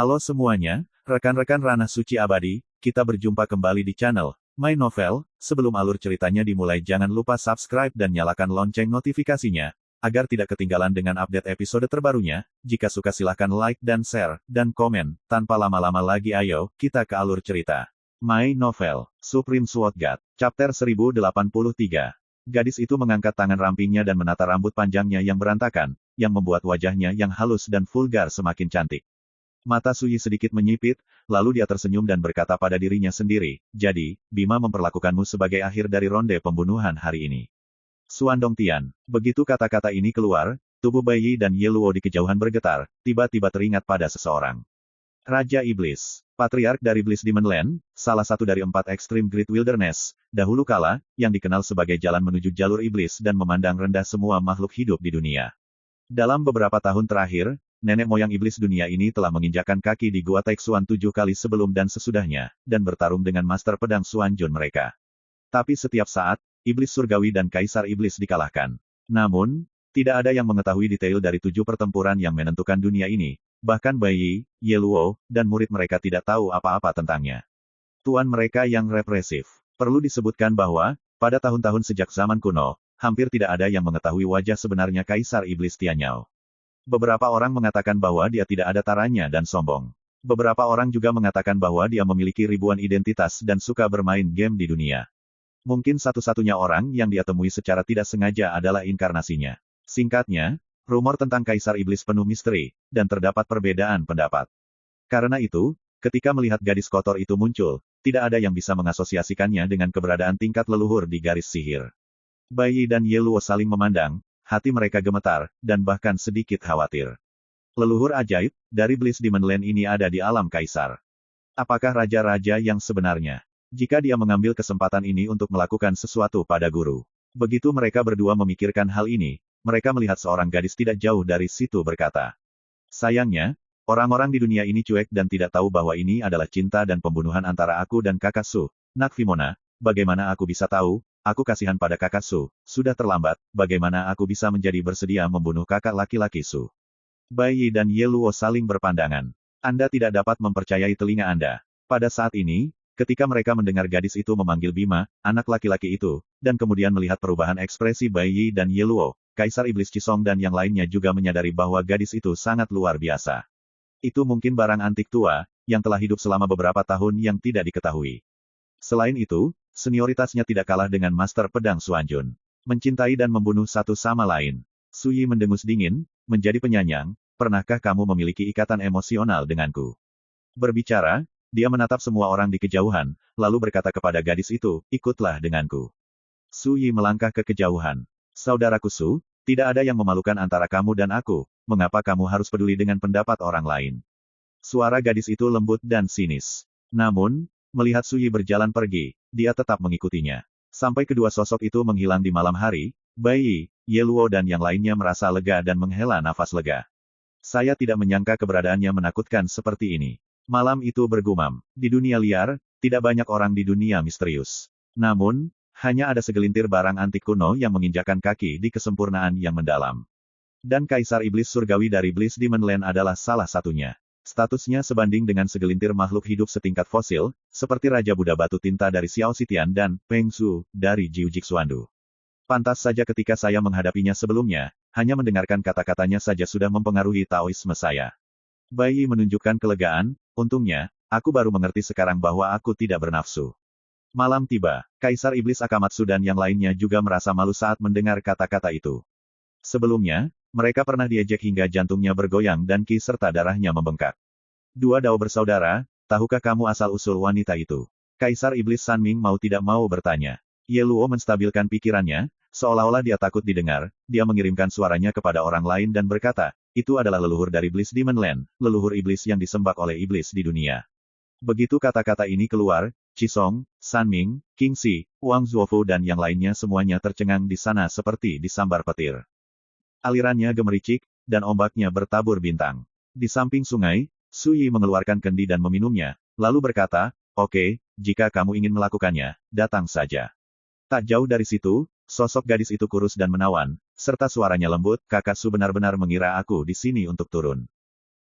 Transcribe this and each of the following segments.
Halo semuanya, rekan-rekan Ranah Suci Abadi, kita berjumpa kembali di channel My Novel. Sebelum alur ceritanya dimulai jangan lupa subscribe dan nyalakan lonceng notifikasinya, agar tidak ketinggalan dengan update episode terbarunya. Jika suka silahkan like dan share, dan komen. Tanpa lama-lama lagi ayo, kita ke alur cerita. My Novel, Supreme Sword God, Chapter 1083. Gadis itu mengangkat tangan rampingnya dan menata rambut panjangnya yang berantakan, yang membuat wajahnya yang halus dan vulgar semakin cantik. Mata Suyi sedikit menyipit, lalu dia tersenyum dan berkata pada dirinya sendiri, jadi, Bima memperlakukanmu sebagai akhir dari ronde pembunuhan hari ini. Suan Dongtian. Begitu kata-kata ini keluar, tubuh Bai Yi dan Ye Luo di kejauhan bergetar, tiba-tiba teringat pada seseorang. Raja Iblis. Patriark dari Bliss Demon Land, salah satu dari 4 Extreme Great Wilderness, dahulu kala, yang dikenal sebagai jalan menuju jalur iblis dan memandang rendah semua makhluk hidup di dunia. Dalam beberapa tahun terakhir, nenek moyang iblis dunia ini telah menginjakkan kaki di Gua Taixuan 7 kali sebelum dan sesudahnya, dan bertarung dengan Master Pedang Xuan Jun mereka. Tapi setiap saat, iblis surgawi dan kaisar iblis dikalahkan. Namun, tidak ada yang mengetahui detail dari 7 pertempuran yang menentukan dunia ini, bahkan Bai Yi, Ye Luo, dan murid mereka tidak tahu apa-apa tentangnya. Tuan mereka yang represif. Perlu disebutkan bahwa, pada tahun-tahun sejak zaman kuno, hampir tidak ada yang mengetahui wajah sebenarnya Kaisar Iblis Tianyao. Beberapa orang mengatakan bahwa dia tidak ada taranya dan sombong. Beberapa orang juga mengatakan bahwa dia memiliki ribuan identitas dan suka bermain game di dunia. Mungkin satu-satunya orang yang dia temui secara tidak sengaja adalah inkarnasinya. Singkatnya, rumor tentang Kaisar Iblis penuh misteri, dan terdapat perbedaan pendapat. Karena itu, ketika melihat gadis kotor itu muncul, tidak ada yang bisa mengasosiasikannya dengan keberadaan tingkat leluhur di garis sihir. Bai Yi dan Ye Luo saling memandang, hati mereka gemetar, dan bahkan sedikit khawatir. Leluhur ajaib, dari Bliss Demon Land ini ada di alam kaisar. Apakah raja-raja yang sebenarnya? Jika dia mengambil kesempatan ini untuk melakukan sesuatu pada guru. Begitu mereka berdua memikirkan hal ini, mereka melihat seorang gadis tidak jauh dari situ berkata. Sayangnya, orang-orang di dunia ini cuek dan tidak tahu bahwa ini adalah cinta dan pembunuhan antara aku dan kakak Su, Nak Vimona. Bagaimana aku bisa tahu? Aku kasihan pada kakak Su, sudah terlambat, bagaimana aku bisa menjadi bersedia membunuh kakak laki-laki Su? Bai Yi dan Ye Luo saling berpandangan. Anda tidak dapat mempercayai telinga Anda. Pada saat ini, ketika mereka mendengar gadis itu memanggil Bima, anak laki-laki itu, dan kemudian melihat perubahan ekspresi Bai Yi dan Ye Luo, Kaisar Iblis Cisong dan yang lainnya juga menyadari bahwa gadis itu sangat luar biasa. Itu mungkin barang antik tua, yang telah hidup selama beberapa tahun yang tidak diketahui. Selain itu, senioritasnya tidak kalah dengan Master Pedang Xuan Jun. Mencintai dan membunuh satu sama lain. Suyi mendengus dingin, menjadi penyanyang, pernahkah kamu memiliki ikatan emosional denganku? Berbicara, dia menatap semua orang di kejauhan, lalu berkata kepada gadis itu, ikutlah denganku. Suyi melangkah ke kejauhan. Saudaraku Su, tidak ada yang memalukan antara kamu dan aku, mengapa kamu harus peduli dengan pendapat orang lain? Suara gadis itu lembut dan sinis. Namun, melihat Suyi berjalan pergi, dia tetap mengikutinya. Sampai kedua sosok itu menghilang di malam hari, Bai Yi, Ye Luo dan yang lainnya merasa lega dan menghela nafas lega. Saya tidak menyangka keberadaannya menakutkan seperti ini. Malam itu bergumam. Di dunia liar, tidak banyak orang di dunia misterius. Namun, hanya ada segelintir barang antik kuno yang menginjakan kaki di kesempurnaan yang mendalam. Dan Kaisar Iblis Surgawi dari Bliss Demon Land adalah salah satunya. Statusnya sebanding dengan segelintir makhluk hidup setingkat fosil, seperti Raja Buddha Batu Tinta dari Xiao Xitian dan Peng Su dari Jiu Jitsuandu. Pantas saja ketika saya menghadapinya sebelumnya, hanya mendengarkan kata-katanya saja sudah mempengaruhi Taoisme saya. Bai Yi menunjukkan kelegaan, untungnya, aku baru mengerti sekarang bahwa aku tidak bernafsu. Malam tiba, Kaisar Iblis Akamatsu dan yang lainnya juga merasa malu saat mendengar kata-kata itu. Sebelumnya, mereka pernah diejek hingga jantungnya bergoyang dan ki serta darahnya membengkak. Dua Dao bersaudara, tahukah kamu asal-usul wanita itu? Kaisar Iblis Sanming mau tidak mau bertanya. Ye Luo menstabilkan pikirannya, seolah-olah dia takut didengar, dia mengirimkan suaranya kepada orang lain dan berkata, itu adalah leluhur dari Bliss Demon Land, leluhur iblis yang disembah oleh iblis di dunia. Begitu kata-kata ini keluar, Cisong, Sanming, King Si, Wang Zuofu dan yang lainnya semuanya tercengang di sana seperti disambar petir. Alirannya gemericik, dan ombaknya bertabur bintang. Di samping sungai, Suyi mengeluarkan kendi dan meminumnya, lalu berkata, oke, jika kamu ingin melakukannya, datang saja. Tak jauh dari situ, sosok gadis itu kurus dan menawan, serta suaranya lembut, kakak Su benar-benar mengira aku di sini untuk turun.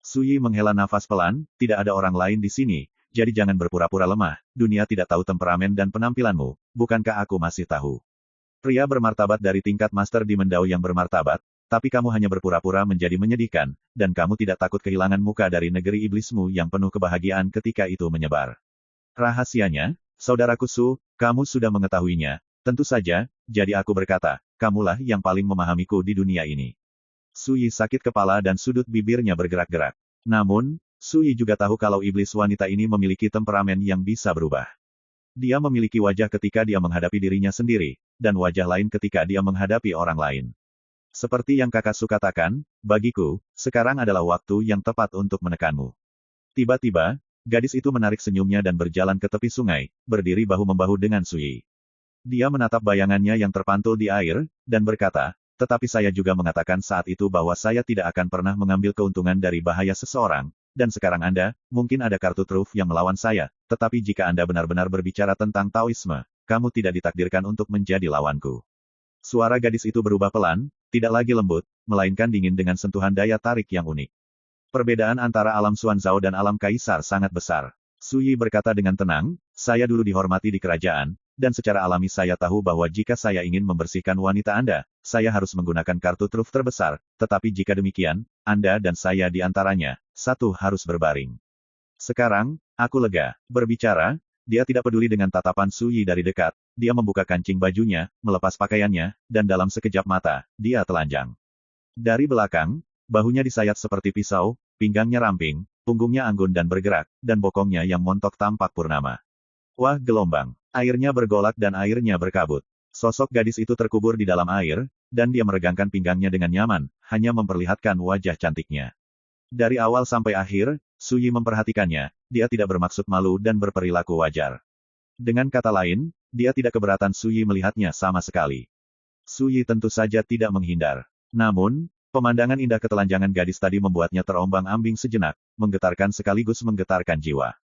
Suyi menghela nafas pelan, tidak ada orang lain di sini, jadi jangan berpura-pura lemah, dunia tidak tahu temperamen dan penampilanmu, bukankah aku masih tahu? Pria bermartabat dari tingkat master di Mendao yang bermartabat, tapi kamu hanya berpura-pura menjadi menyedihkan, dan kamu tidak takut kehilangan muka dari negeri iblismu yang penuh kebahagiaan ketika itu menyebar. Rahasianya, saudaraku Su, kamu sudah mengetahuinya, tentu saja, jadi aku berkata, kamulah yang paling memahamiku di dunia ini. Suyi sakit kepala dan sudut bibirnya bergerak-gerak. Namun, Suyi juga tahu kalau iblis wanita ini memiliki temperamen yang bisa berubah. Dia memiliki wajah ketika dia menghadapi dirinya sendiri, dan wajah lain ketika dia menghadapi orang lain. Seperti yang kakak Su katakan, bagiku, sekarang adalah waktu yang tepat untuk menekanmu. Tiba-tiba, gadis itu menarik senyumnya dan berjalan ke tepi sungai, berdiri bahu-membahu dengan Suyi. Dia menatap bayangannya yang terpantul di air, dan berkata, tetapi saya juga mengatakan saat itu bahwa saya tidak akan pernah mengambil keuntungan dari bahaya seseorang, dan sekarang Anda, mungkin ada kartu truf yang melawan saya, tetapi jika Anda benar-benar berbicara tentang Taoisme, kamu tidak ditakdirkan untuk menjadi lawanku. Suara gadis itu berubah pelan, tidak lagi lembut, melainkan dingin dengan sentuhan daya tarik yang unik. Perbedaan antara alam Xuanzao dan alam Kaisar sangat besar. Suyi berkata dengan tenang, saya dulu dihormati di kerajaan, dan secara alami saya tahu bahwa jika saya ingin membersihkan wanita Anda, saya harus menggunakan kartu truf terbesar, tetapi jika demikian, Anda dan saya di antaranya, satu harus berbaring. Sekarang, aku lega. Berbicara, dia tidak peduli dengan tatapan Suyi dari dekat, dia membuka kancing bajunya, melepas pakaiannya, dan dalam sekejap mata, dia telanjang. Dari belakang, bahunya disayat seperti pisau, pinggangnya ramping, punggungnya anggun dan bergerak, dan bokongnya yang montok tampak purnama. Wah, gelombang. Airnya bergolak dan airnya berkabut. Sosok gadis itu terkubur di dalam air, dan dia meregangkan pinggangnya dengan nyaman, hanya memperlihatkan wajah cantiknya. Dari awal sampai akhir, Suyi memperhatikannya, dia tidak bermaksud malu dan berperilaku wajar. Dengan kata lain, dia tidak keberatan Suyi melihatnya sama sekali. Suyi tentu saja tidak menghindar. Namun, pemandangan indah ketelanjangan gadis tadi membuatnya terombang-ambing sejenak, menggetarkan sekaligus menggetarkan jiwa.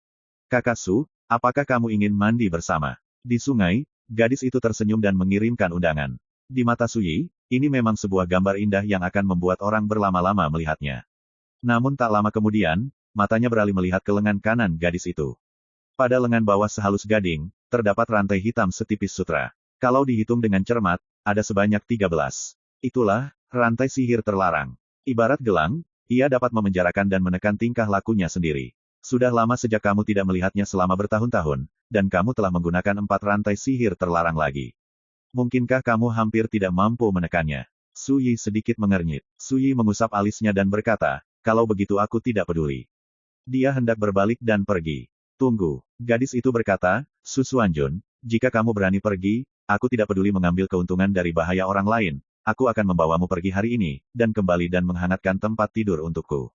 Kakak Su, apakah kamu ingin mandi bersama? Di sungai, gadis itu tersenyum dan mengirimkan undangan. Di mata Suyi, ini memang sebuah gambar indah yang akan membuat orang berlama-lama melihatnya. Namun tak lama kemudian, matanya beralih melihat ke lengan kanan gadis itu. Pada lengan bawah sehalus gading, terdapat rantai hitam setipis sutra. Kalau dihitung dengan cermat, ada sebanyak 13. Itulah, rantai sihir terlarang. Ibarat gelang, ia dapat memenjarakan dan menekan tingkah lakunya sendiri. Sudah lama sejak kamu tidak melihatnya selama bertahun-tahun, dan kamu telah menggunakan 4 rantai sihir terlarang lagi. Mungkinkah kamu hampir tidak mampu menekannya? Suyi sedikit mengernyit. Suyi mengusap alisnya dan berkata, kalau begitu aku tidak peduli. Dia hendak berbalik dan pergi. Tunggu. Gadis itu berkata, Su Xuanjun, jika kamu berani pergi, aku tidak peduli mengambil keuntungan dari bahaya orang lain. Aku akan membawamu pergi hari ini, dan kembali dan menghangatkan tempat tidur untukku.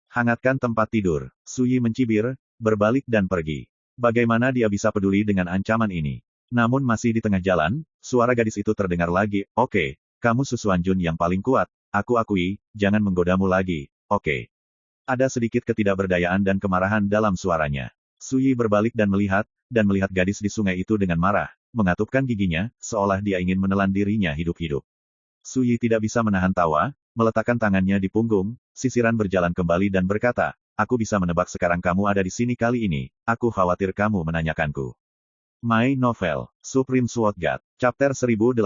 Hangatkan tempat tidur. Suyi mencibir, berbalik dan pergi. Bagaimana dia bisa peduli dengan ancaman ini? Namun masih di tengah jalan, suara gadis itu terdengar lagi, oke, kamu Su Xuanjun yang paling kuat, aku akui, jangan menggodamu lagi, oke. Ada sedikit ketidakberdayaan dan kemarahan dalam suaranya. Suyi berbalik dan melihat gadis di sungai itu dengan marah, mengatupkan giginya, seolah dia ingin menelan dirinya hidup-hidup. Suyi tidak bisa menahan tawa, meletakkan tangannya di punggung, sisiran berjalan kembali dan berkata, aku bisa menebak sekarang kamu ada di sini kali ini, aku khawatir kamu menanyakanku. My Novel, Supreme Sword God, Chapter 1084.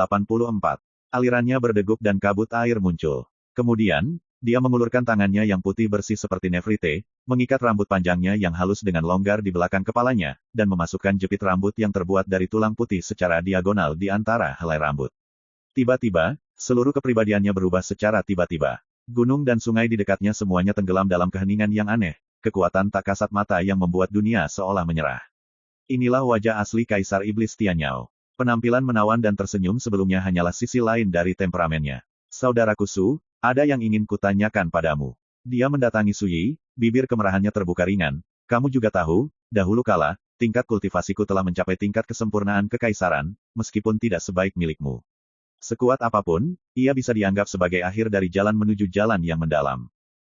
Alirannya berdegup dan kabut air muncul. Kemudian, dia mengulurkan tangannya yang putih bersih seperti nefrite, mengikat rambut panjangnya yang halus dengan longgar di belakang kepalanya, dan memasukkan jepit rambut yang terbuat dari tulang putih secara diagonal di antara helai rambut. Tiba-tiba, seluruh kepribadiannya berubah secara tiba-tiba. Gunung dan sungai di dekatnya semuanya tenggelam dalam keheningan yang aneh, kekuatan tak kasat mata yang membuat dunia seolah menyerah. Inilah wajah asli Kaisar Iblis Tianyao. Penampilan menawan dan tersenyum sebelumnya hanyalah sisi lain dari temperamennya. Saudaraku Su, ada yang ingin kutanyakan padamu. Dia mendatangi Suyi, bibir kemerahannya terbuka ringan. Kamu juga tahu, dahulu kala, tingkat kultivasiku telah mencapai tingkat kesempurnaan kekaisaran, meskipun tidak sebaik milikmu. Sekuat apapun, ia bisa dianggap sebagai akhir dari jalan menuju jalan yang mendalam.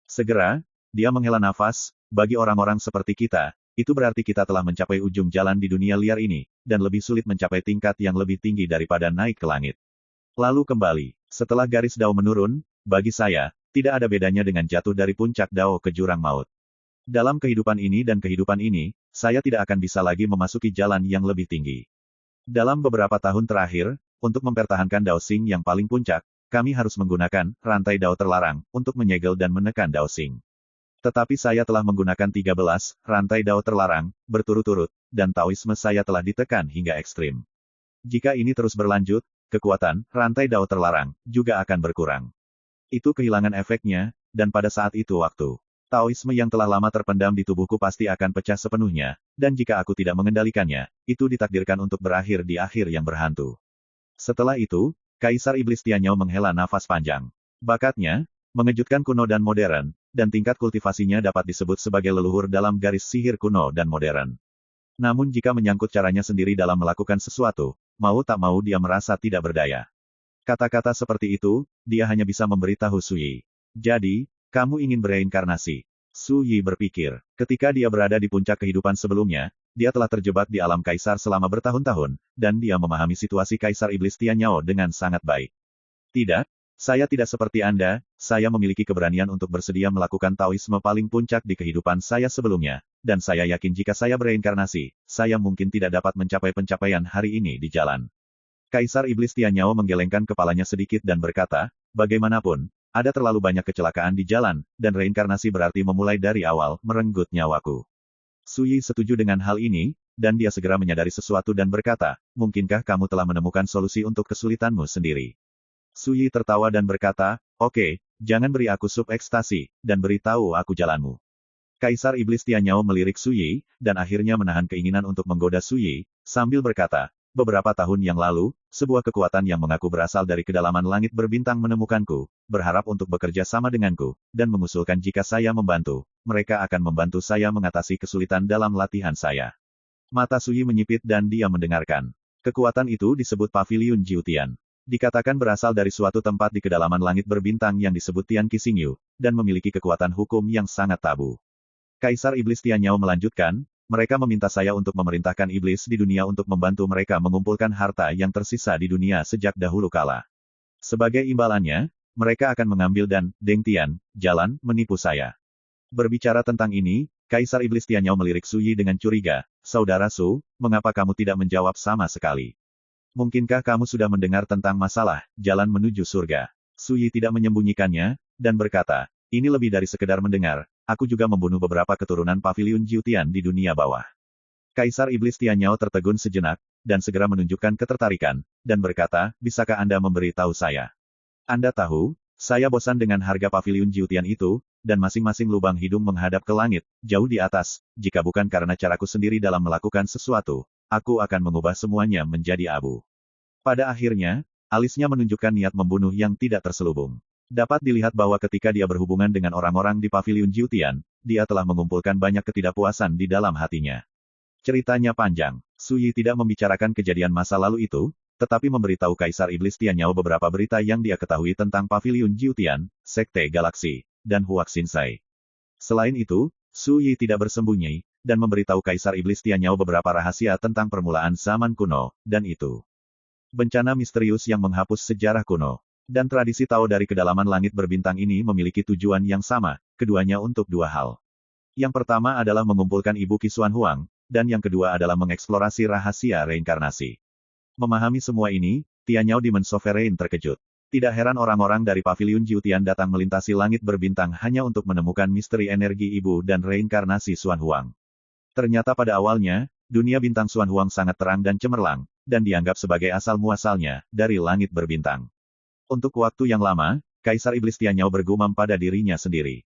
Segera, dia menghela nafas, bagi orang-orang seperti kita, itu berarti kita telah mencapai ujung jalan di dunia liar ini, dan lebih sulit mencapai tingkat yang lebih tinggi daripada naik ke langit. Lalu kembali, setelah garis dao menurun, bagi saya, Tidak ada bedanya dengan jatuh dari puncak dao ke jurang maut. Dalam kehidupan ini dan kehidupan ini, saya tidak akan bisa lagi memasuki jalan yang lebih tinggi. Dalam beberapa tahun terakhir, untuk mempertahankan Dao Xing yang paling puncak, kami harus menggunakan rantai Dao terlarang untuk menyegel dan menekan Dao Xing. Tetapi saya telah menggunakan 13 rantai Dao terlarang berturut-turut, dan Taoisme saya telah ditekan hingga ekstrim. Jika ini terus berlanjut, kekuatan rantai Dao terlarang juga akan berkurang. Itu kehilangan efeknya, dan pada saat itu waktu Taoisme yang telah lama terpendam di tubuhku pasti akan pecah sepenuhnya, dan jika aku tidak mengendalikannya, itu ditakdirkan untuk berakhir di akhir yang berhantu. Setelah itu, Kaisar Iblis Tianyao menghela nafas panjang. Bakatnya mengejutkan kuno dan modern, dan tingkat kultivasinya dapat disebut sebagai leluhur dalam garis sihir kuno dan modern. Namun jika menyangkut caranya sendiri dalam melakukan sesuatu, mau tak mau dia merasa tidak berdaya. Kata-kata seperti itu, dia hanya bisa memberitahu Su Yi. Jadi, kamu ingin bereinkarnasi. Su Yi berpikir, ketika dia berada di puncak kehidupan sebelumnya, dia telah terjebak di alam kaisar selama bertahun-tahun, dan dia memahami situasi Kaisar Iblis Tianyao dengan sangat baik. Tidak, saya tidak seperti Anda, saya memiliki keberanian untuk bersedia melakukan Taoisme paling puncak di kehidupan saya sebelumnya, dan saya yakin jika saya bereinkarnasi, saya mungkin tidak dapat mencapai pencapaian hari ini di jalan. Kaisar Iblis Tianyao menggelengkan kepalanya sedikit dan berkata, bagaimanapun, ada terlalu banyak kecelakaan di jalan, dan reinkarnasi berarti memulai dari awal, merenggut nyawaku. Su Yi setuju dengan hal ini, dan dia segera menyadari sesuatu dan berkata, mungkinkah kamu telah menemukan solusi untuk kesulitanmu sendiri? Su Yi tertawa dan berkata, oke, jangan beri aku sup ekstasi, dan beritahu aku jalanmu. Kaisar Iblis Tianyao melirik Su Yi, dan akhirnya menahan keinginan untuk menggoda Su Yi, sambil berkata, beberapa tahun yang lalu, sebuah kekuatan yang mengaku berasal dari kedalaman langit berbintang menemukanku, berharap untuk bekerja sama denganku, dan mengusulkan jika saya membantu, mereka akan membantu saya mengatasi kesulitan dalam latihan saya. Mata Su Yi menyipit dan dia mendengarkan. Kekuatan itu disebut Paviliun Jiutian. Dikatakan berasal dari suatu tempat di kedalaman langit berbintang yang disebut Tian Qixingyu, dan memiliki kekuatan hukum yang sangat tabu. Kaisar Iblis Tianyao melanjutkan, mereka meminta saya untuk memerintahkan iblis di dunia untuk membantu mereka mengumpulkan harta yang tersisa di dunia sejak dahulu kala. Sebagai imbalannya, mereka akan mengambil dan, Deng Tian, jalan, menipu saya. Berbicara tentang ini, Kaisar Iblis Tianyao melirik Su Yi dengan curiga, Saudara Su, mengapa kamu tidak menjawab sama sekali? Mungkinkah kamu sudah mendengar tentang masalah, jalan menuju surga? Su Yi tidak menyembunyikannya, dan berkata, ini lebih dari sekedar mendengar, aku juga membunuh beberapa keturunan Paviliun Jiutian di dunia bawah. Kaisar Iblis Tianyao tertegun sejenak, dan segera menunjukkan ketertarikan, dan berkata, bisakah Anda memberi tahu saya? Anda tahu, saya bosan dengan harga Paviliun Jiutian itu, dan masing-masing lubang hidung menghadap ke langit, jauh di atas, jika bukan karena caraku sendiri dalam melakukan sesuatu, aku akan mengubah semuanya menjadi abu. Pada akhirnya, alisnya menunjukkan niat membunuh yang tidak terselubung. Dapat dilihat bahwa ketika dia berhubungan dengan orang-orang di Paviliun Jiutian, dia telah mengumpulkan banyak ketidakpuasan di dalam hatinya. Ceritanya panjang. Su Yi tidak membicarakan kejadian masa lalu itu, tetapi memberitahu Kaisar Iblis Tianyao beberapa berita yang dia ketahui tentang Paviliun Jiutian, Sekte Galaksi, dan Huaxinsai. Selain itu, Su Yi tidak bersembunyi, dan memberitahu Kaisar Iblis Tianyao beberapa rahasia tentang permulaan zaman kuno, dan itu bencana misterius yang menghapus sejarah kuno. Dan tradisi Tao dari kedalaman langit berbintang ini memiliki tujuan yang sama, keduanya untuk dua hal. Yang pertama adalah mengumpulkan Ibu Qi Xuan Huang, dan yang kedua adalah mengeksplorasi rahasia reinkarnasi. Memahami semua ini, Tianyao Demon Sovereign terkejut. Tidak heran orang-orang dari Paviliun Jiutian datang melintasi langit berbintang hanya untuk menemukan misteri energi ibu dan reinkarnasi Xuan Huang. Ternyata pada awalnya, dunia bintang Xuan Huang sangat terang dan cemerlang, dan dianggap sebagai asal-muasalnya, dari langit berbintang. Untuk waktu yang lama, Kaisar Iblis Tianyao bergumam pada dirinya sendiri.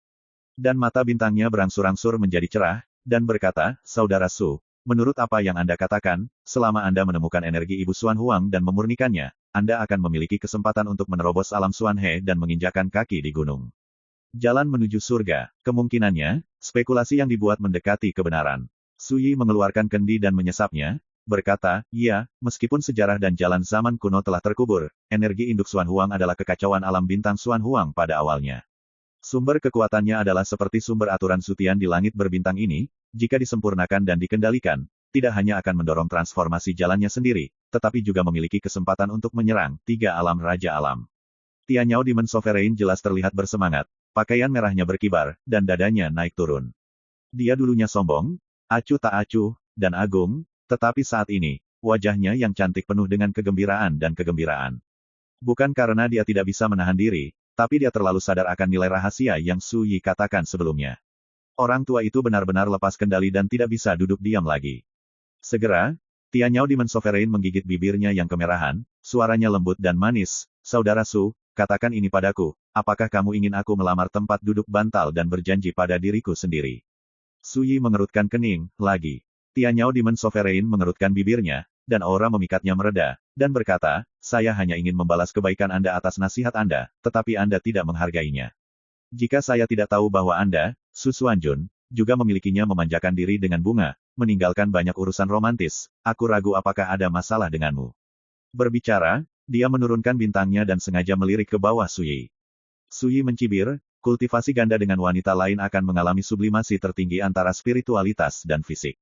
Dan mata bintangnya berangsur-angsur menjadi cerah, dan berkata, Saudara Su, menurut apa yang Anda katakan, selama Anda menemukan energi Ibu Xuan Huang dan memurnikannya, Anda akan memiliki kesempatan untuk menerobos alam Xuan He dan menginjakan kaki di gunung. Jalan menuju surga, kemungkinannya, spekulasi yang dibuat mendekati kebenaran. Su Yi mengeluarkan kendi dan menyesapnya, berkata, iya, meskipun sejarah dan jalan zaman kuno telah terkubur, energi induk Xuan Huang adalah kekacauan alam bintang Xuan Huang pada awalnya. Sumber kekuatannya adalah seperti sumber aturan sutian di langit berbintang ini, jika disempurnakan dan dikendalikan, tidak hanya akan mendorong transformasi jalannya sendiri, tetapi juga memiliki kesempatan untuk menyerang tiga alam raja alam. Tianyao Demon Sovereign jelas terlihat bersemangat, pakaian merahnya berkibar, dan dadanya naik turun. Dia dulunya sombong, acuh tak acuh, dan agung, tetapi saat ini, wajahnya yang cantik penuh dengan kegembiraan dan kegembiraan. Bukan karena dia tidak bisa menahan diri, tapi dia terlalu sadar akan nilai rahasia yang Su Yi katakan sebelumnya. Orang tua itu benar-benar lepas kendali dan tidak bisa duduk diam lagi. Segera, Tianyao Demon Sovereign menggigit bibirnya yang kemerahan, suaranya lembut dan manis, "Saudara Su, katakan ini padaku, apakah kamu ingin aku melamar tempat duduk bantal dan berjanji pada diriku sendiri?" Su Yi mengerutkan kening, lagi. Tianyao Demon Sovereign mengerutkan bibirnya, dan aura memikatnya mereda, dan berkata, "Saya hanya ingin membalas kebaikan Anda atas nasihat Anda, tetapi Anda tidak menghargainya. Jika saya tidak tahu bahwa Anda, Su Xuanjun, juga memilikinya memanjakan diri dengan bunga, meninggalkan banyak urusan romantis, aku ragu apakah ada masalah denganmu." Berbicara, dia menurunkan bintangnya dan sengaja melirik ke bawah Su Yi. Su Yi mencibir, kultivasi ganda dengan wanita lain akan mengalami sublimasi tertinggi antara spiritualitas dan fisik.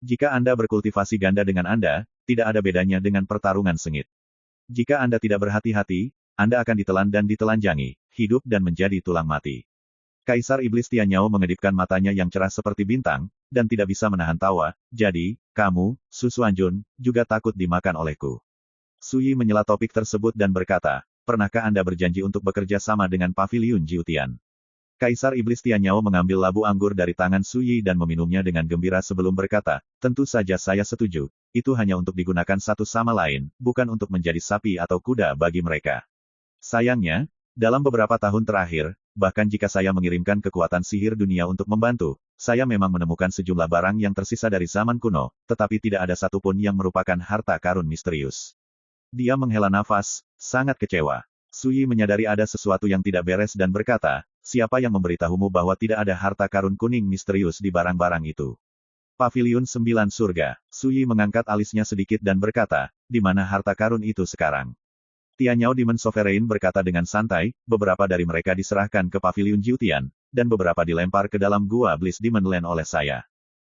Jika Anda berkultivasi ganda dengan Anda, tidak ada bedanya dengan pertarungan sengit. Jika Anda tidak berhati-hati, Anda akan ditelan dan ditelanjangi, hidup dan menjadi tulang mati. Kaisar Iblis Tianyao mengedipkan matanya yang cerah seperti bintang, dan tidak bisa menahan tawa, "Jadi, kamu, Su Xuanjun, juga takut dimakan olehku?" Su Yi menyela topik tersebut dan berkata, "Pernahkah Anda berjanji untuk bekerja sama dengan Paviliun Jiutian?" Kaisar Iblis Tianyao mengambil labu anggur dari tangan Su Yi dan meminumnya dengan gembira sebelum berkata, "Tentu saja saya setuju. Itu hanya untuk digunakan satu sama lain, bukan untuk menjadi sapi atau kuda bagi mereka. Sayangnya, dalam beberapa tahun terakhir, bahkan jika saya mengirimkan kekuatan sihir dunia untuk membantu, saya memang menemukan sejumlah barang yang tersisa dari zaman kuno, tetapi tidak ada satupun yang merupakan harta karun misterius." Dia menghela nafas, sangat kecewa. Su Yi menyadari ada sesuatu yang tidak beres dan berkata, "Siapa yang memberitahumu bahwa tidak ada harta karun kuning misterius di barang-barang itu?" Paviliun 9 Surga. Su Yi mengangkat alisnya sedikit dan berkata, "Di mana harta karun itu sekarang?" Tianyao Demon Sovereign berkata dengan santai, "Beberapa dari mereka diserahkan ke Paviliun Jiutian, dan beberapa dilempar ke dalam gua Bliss Demon Land oleh saya."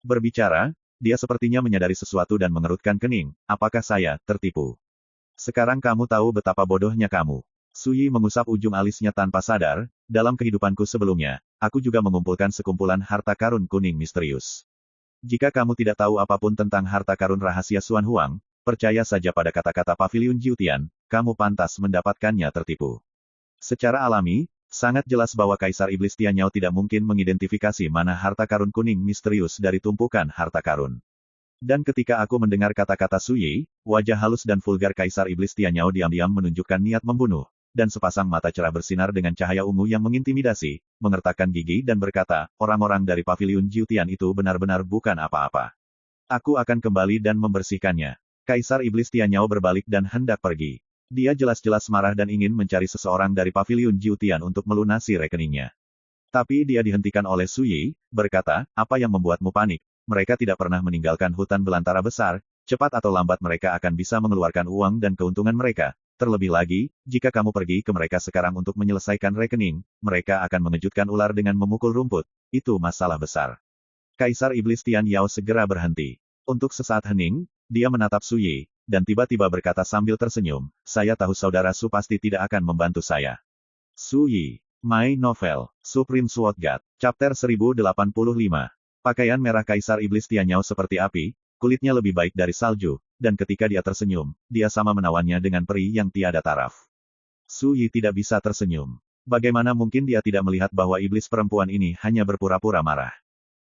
Berbicara, dia sepertinya menyadari sesuatu dan mengerutkan kening, "Apakah saya tertipu? Sekarang kamu tahu betapa bodohnya kamu." Su Yi mengusap ujung alisnya tanpa sadar, "Dalam kehidupanku sebelumnya, aku juga mengumpulkan sekumpulan harta karun kuning misterius. Jika kamu tidak tahu apapun tentang harta karun rahasia Xuan Huang, percaya saja pada kata-kata Paviliun Jiutian, kamu pantas mendapatkannya tertipu." Secara alami, sangat jelas bahwa Kaisar Iblis Tianyao tidak mungkin mengidentifikasi mana harta karun kuning misterius dari tumpukan harta karun. Dan ketika aku mendengar kata-kata Su Yi, wajah halus dan vulgar Kaisar Iblis Tianyao diam-diam menunjukkan niat membunuh, dan sepasang mata cerah bersinar dengan cahaya ungu yang mengintimidasi, mengertakkan gigi dan berkata, "Orang-orang dari Paviliun Jiutian itu benar-benar bukan apa-apa. Aku akan kembali dan membersihkannya." Kaisar Iblis Tianyao berbalik dan hendak pergi. Dia jelas-jelas marah dan ingin mencari seseorang dari Paviliun Jiutian untuk melunasi rekeningnya. Tapi dia dihentikan oleh Su Yi, berkata, "Apa yang membuatmu panik? Mereka tidak pernah meninggalkan hutan belantara besar, cepat atau lambat mereka akan bisa mengeluarkan uang dan keuntungan mereka. Terlebih lagi, jika kamu pergi ke mereka sekarang untuk menyelesaikan rekening, mereka akan mengejutkan ular dengan memukul rumput. Itu masalah besar." Kaisar Iblis Tianyao segera berhenti. Untuk sesaat hening, dia menatap Su Yi, dan tiba-tiba berkata sambil tersenyum, "Saya tahu saudara Su pasti tidak akan membantu saya." Su Yi. My Novel. Supreme Sword God. Chapter 1085. Pakaian merah Kaisar Iblis Tianyao seperti api, kulitnya lebih baik dari salju, dan ketika dia tersenyum, dia sama menawannya dengan peri yang tiada taraf. Su Yi tidak bisa tersenyum. Bagaimana mungkin dia tidak melihat bahwa iblis perempuan ini hanya berpura-pura marah?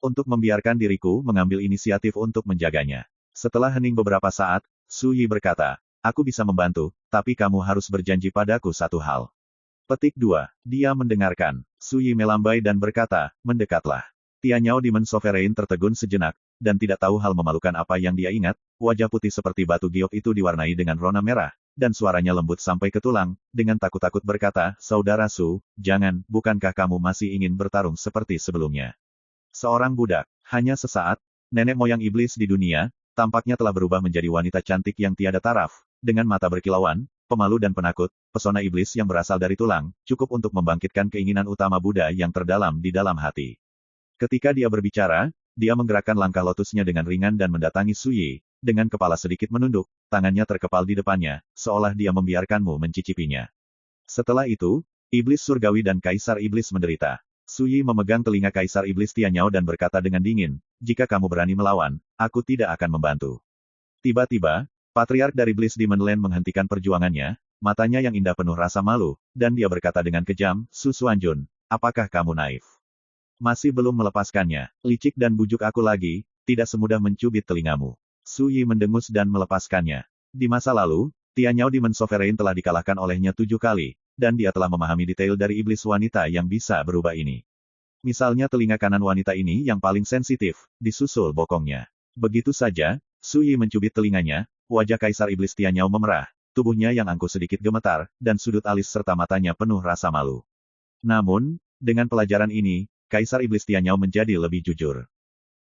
Untuk membiarkan diriku mengambil inisiatif untuk menjaganya. Setelah hening beberapa saat, Su Yi berkata, "Aku bisa membantu, tapi kamu harus berjanji padaku satu hal." Petik 2. Dia mendengarkan. Su Yi melambai dan berkata, "Mendekatlah." Tianyao Demon Sovereign tertegun sejenak, dan tidak tahu hal memalukan apa yang dia ingat, wajah putih seperti batu giok itu diwarnai dengan rona merah, dan suaranya lembut sampai ke tulang, dengan takut-takut berkata, "Saudara Su, jangan, bukankah kamu masih ingin bertarung seperti sebelumnya?" Seorang budak, hanya sesaat, nenek moyang iblis di dunia, tampaknya telah berubah menjadi wanita cantik yang tiada taraf, dengan mata berkilauan, pemalu dan penakut, pesona iblis yang berasal dari tulang, cukup untuk membangkitkan keinginan utama Buddha yang terdalam di dalam hati. Ketika dia berbicara, dia menggerakkan langkah lotusnya dengan ringan dan mendatangi Su Yi, dengan kepala sedikit menunduk, tangannya terkepal di depannya, seolah dia membiarkanmu mencicipinya. Setelah itu, Iblis surgawi dan Kaisar Iblis menderita. Su Yi memegang telinga Kaisar Iblis Tianyao dan berkata dengan dingin, jika kamu berani melawan, aku tidak akan membantu. Tiba-tiba, Patriark dari Bliss Demon Land menghentikan perjuangannya, matanya yang indah penuh rasa malu, dan dia berkata dengan kejam, Su Xuanjun, apakah kamu naif? Masih belum melepaskannya, licik dan bujuk aku lagi, tidak semudah mencubit telingamu. Su Yi mendengus dan melepaskannya. Di masa lalu, Tianyao Demon Sovereign telah dikalahkan olehnya 7 kali, dan dia telah memahami detail dari iblis wanita yang bisa berubah ini. Misalnya telinga kanan wanita ini yang paling sensitif, disusul bokongnya. Begitu saja, Su Yi mencubit telinganya, wajah Kaisar Iblis Tianyao memerah, tubuhnya yang angkuh sedikit gemetar, dan sudut alis serta matanya penuh rasa malu. Namun, dengan pelajaran ini, Kaisar Iblis Tianyao menjadi lebih jujur.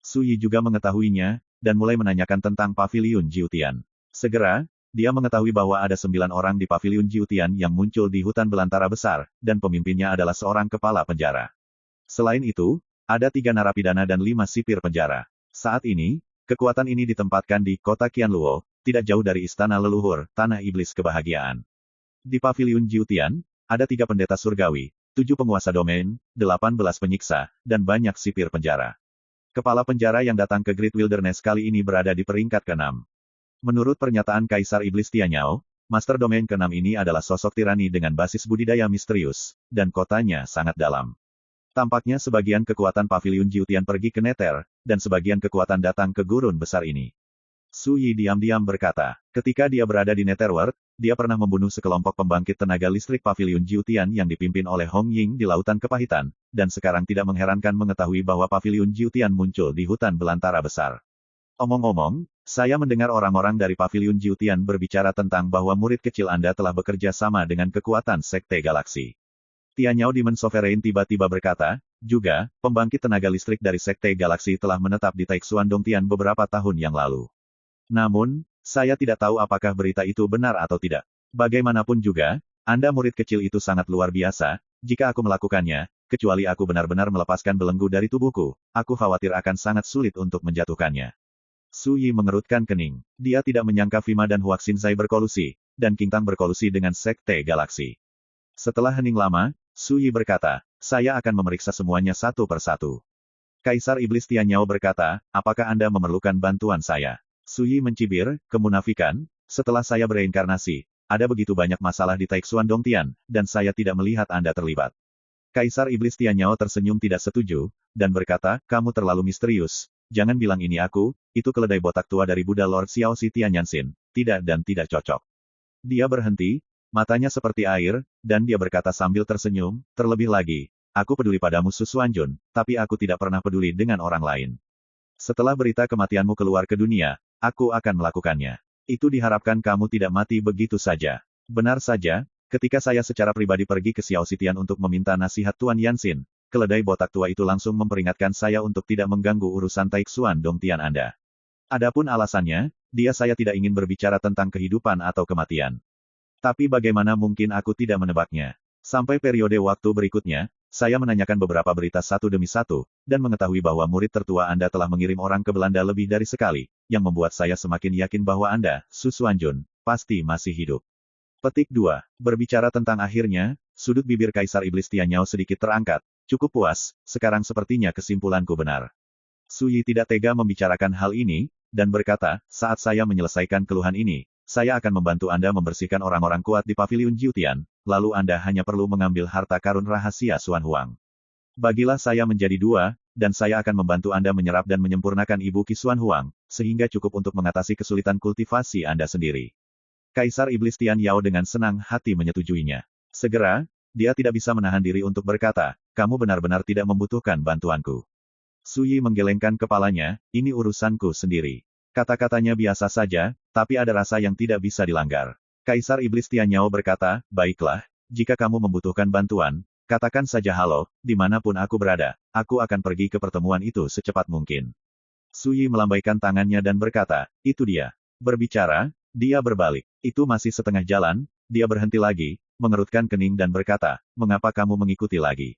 Su Yi juga mengetahuinya, dan mulai menanyakan tentang Paviliun Jiutian. Segera, dia mengetahui bahwa ada 9 orang di Paviliun Jiutian yang muncul di hutan belantara besar, dan pemimpinnya adalah seorang kepala penjara. Selain itu, ada 3 narapidana dan 5 sipir penjara. Saat ini, kekuatan ini ditempatkan di kota Qianluo, tidak jauh dari istana leluhur, tanah iblis kebahagiaan. Di Paviliun Jiutian, ada 3 pendeta surgawi, 7 penguasa domain, 18 penyiksa, dan banyak sipir penjara. Kepala penjara yang datang ke Great Wilderness kali ini berada di peringkat ke-6. Menurut pernyataan Kaisar Iblis Tianyao, Master Domain ke-6 ini adalah sosok tirani dengan basis budidaya misterius, dan kotanya sangat dalam. Tampaknya sebagian kekuatan Paviliun Jiutian pergi ke Nether, dan sebagian kekuatan datang ke gurun besar ini. Su Yi diam-diam berkata, ketika dia berada di Netherworld, dia pernah membunuh sekelompok pembangkit tenaga listrik Paviliun Jiutian yang dipimpin oleh Hong Ying di Lautan Kepahitan, dan sekarang tidak mengherankan mengetahui bahwa Paviliun Jiutian muncul di hutan belantara besar. Omong-omong, saya mendengar orang-orang dari Paviliun Jiutian berbicara tentang bahwa murid kecil Anda telah bekerja sama dengan kekuatan Sekte Galaksi. Tianyao Demon Sovereign tiba-tiba berkata, juga, pembangkit tenaga listrik dari Sekte Galaksi telah menetap di Taixuan Dongtian beberapa tahun yang lalu. Namun, saya tidak tahu apakah berita itu benar atau tidak. Bagaimanapun juga, Anda murid kecil itu sangat luar biasa, jika aku melakukannya, kecuali aku benar-benar melepaskan belenggu dari tubuhku, aku khawatir akan sangat sulit untuk menjatuhkannya. Su Yi mengerutkan kening. Dia tidak menyangka Fima dan Huax Xinzai berkolusi, dan Qingtang berkolusi dengan Sekte Galaksi. Setelah hening lama, Su Yi berkata, saya akan memeriksa semuanya satu persatu. Kaisar Iblis Tianyao berkata, apakah Anda memerlukan bantuan saya? Su Yi mencibir, kemunafikan, setelah saya bereinkarnasi, ada begitu banyak masalah di Taixuan Dongtian, dan saya tidak melihat Anda terlibat. Kaisar Iblis Tianyao tersenyum tidak setuju, dan berkata, kamu terlalu misterius. Jangan bilang ini aku, itu keledai botak tua dari Buddha Lord Xiao Si Tianyanxin. Tidak dan tidak cocok. Dia berhenti, matanya seperti air, dan dia berkata sambil tersenyum, terlebih lagi, aku peduli padamu Su Xuanjun, tapi aku tidak pernah peduli dengan orang lain. Setelah berita kematianmu keluar ke dunia, aku akan melakukannya. Itu diharapkan kamu tidak mati begitu saja. Benar saja, ketika saya secara pribadi pergi ke Xiao Sitian untuk meminta nasihat Tuan Yanxin, keledai botak tua itu langsung memperingatkan saya untuk tidak mengganggu urusan Taixuan Dongtian Anda. Adapun alasannya, saya tidak ingin berbicara tentang kehidupan atau kematian. Tapi bagaimana mungkin aku tidak menebaknya? Sampai periode waktu berikutnya, saya menanyakan beberapa berita satu demi satu, dan mengetahui bahwa murid tertua Anda telah mengirim orang ke Belanda lebih dari sekali, yang membuat saya semakin yakin bahwa Anda, Su Xuanjun, pasti masih hidup. Petik 2. Berbicara tentang akhirnya, sudut bibir Kaisar Iblis Tianyao sedikit terangkat. Cukup puas, sekarang sepertinya kesimpulanku benar. Su Yi tidak tega membicarakan hal ini, dan berkata, saat saya menyelesaikan keluhan ini, saya akan membantu Anda membersihkan orang-orang kuat di Paviliun Jiutian, lalu Anda hanya perlu mengambil harta karun rahasia Xuan Huang. Bagilah saya menjadi 2, dan saya akan membantu Anda menyerap dan menyempurnakan Ibu Qi Xuan Huang, sehingga cukup untuk mengatasi kesulitan kultivasi Anda sendiri. Kaisar Iblis Tianyao dengan senang hati menyetujuinya. Segera, dia tidak bisa menahan diri untuk berkata, kamu benar-benar tidak membutuhkan bantuanku. Su Yi menggelengkan kepalanya, ini urusanku sendiri. Kata-katanya biasa saja, tapi ada rasa yang tidak bisa dilanggar. Kaisar Iblis Tianyao berkata, baiklah, jika kamu membutuhkan bantuan, katakan saja halo, dimanapun aku berada, aku akan pergi ke pertemuan itu secepat mungkin. Su Yi melambaikan tangannya dan berkata, itu dia. Berbicara, dia berbalik. Itu masih setengah jalan, dia berhenti lagi, mengerutkan kening dan berkata, mengapa kamu mengikuti lagi?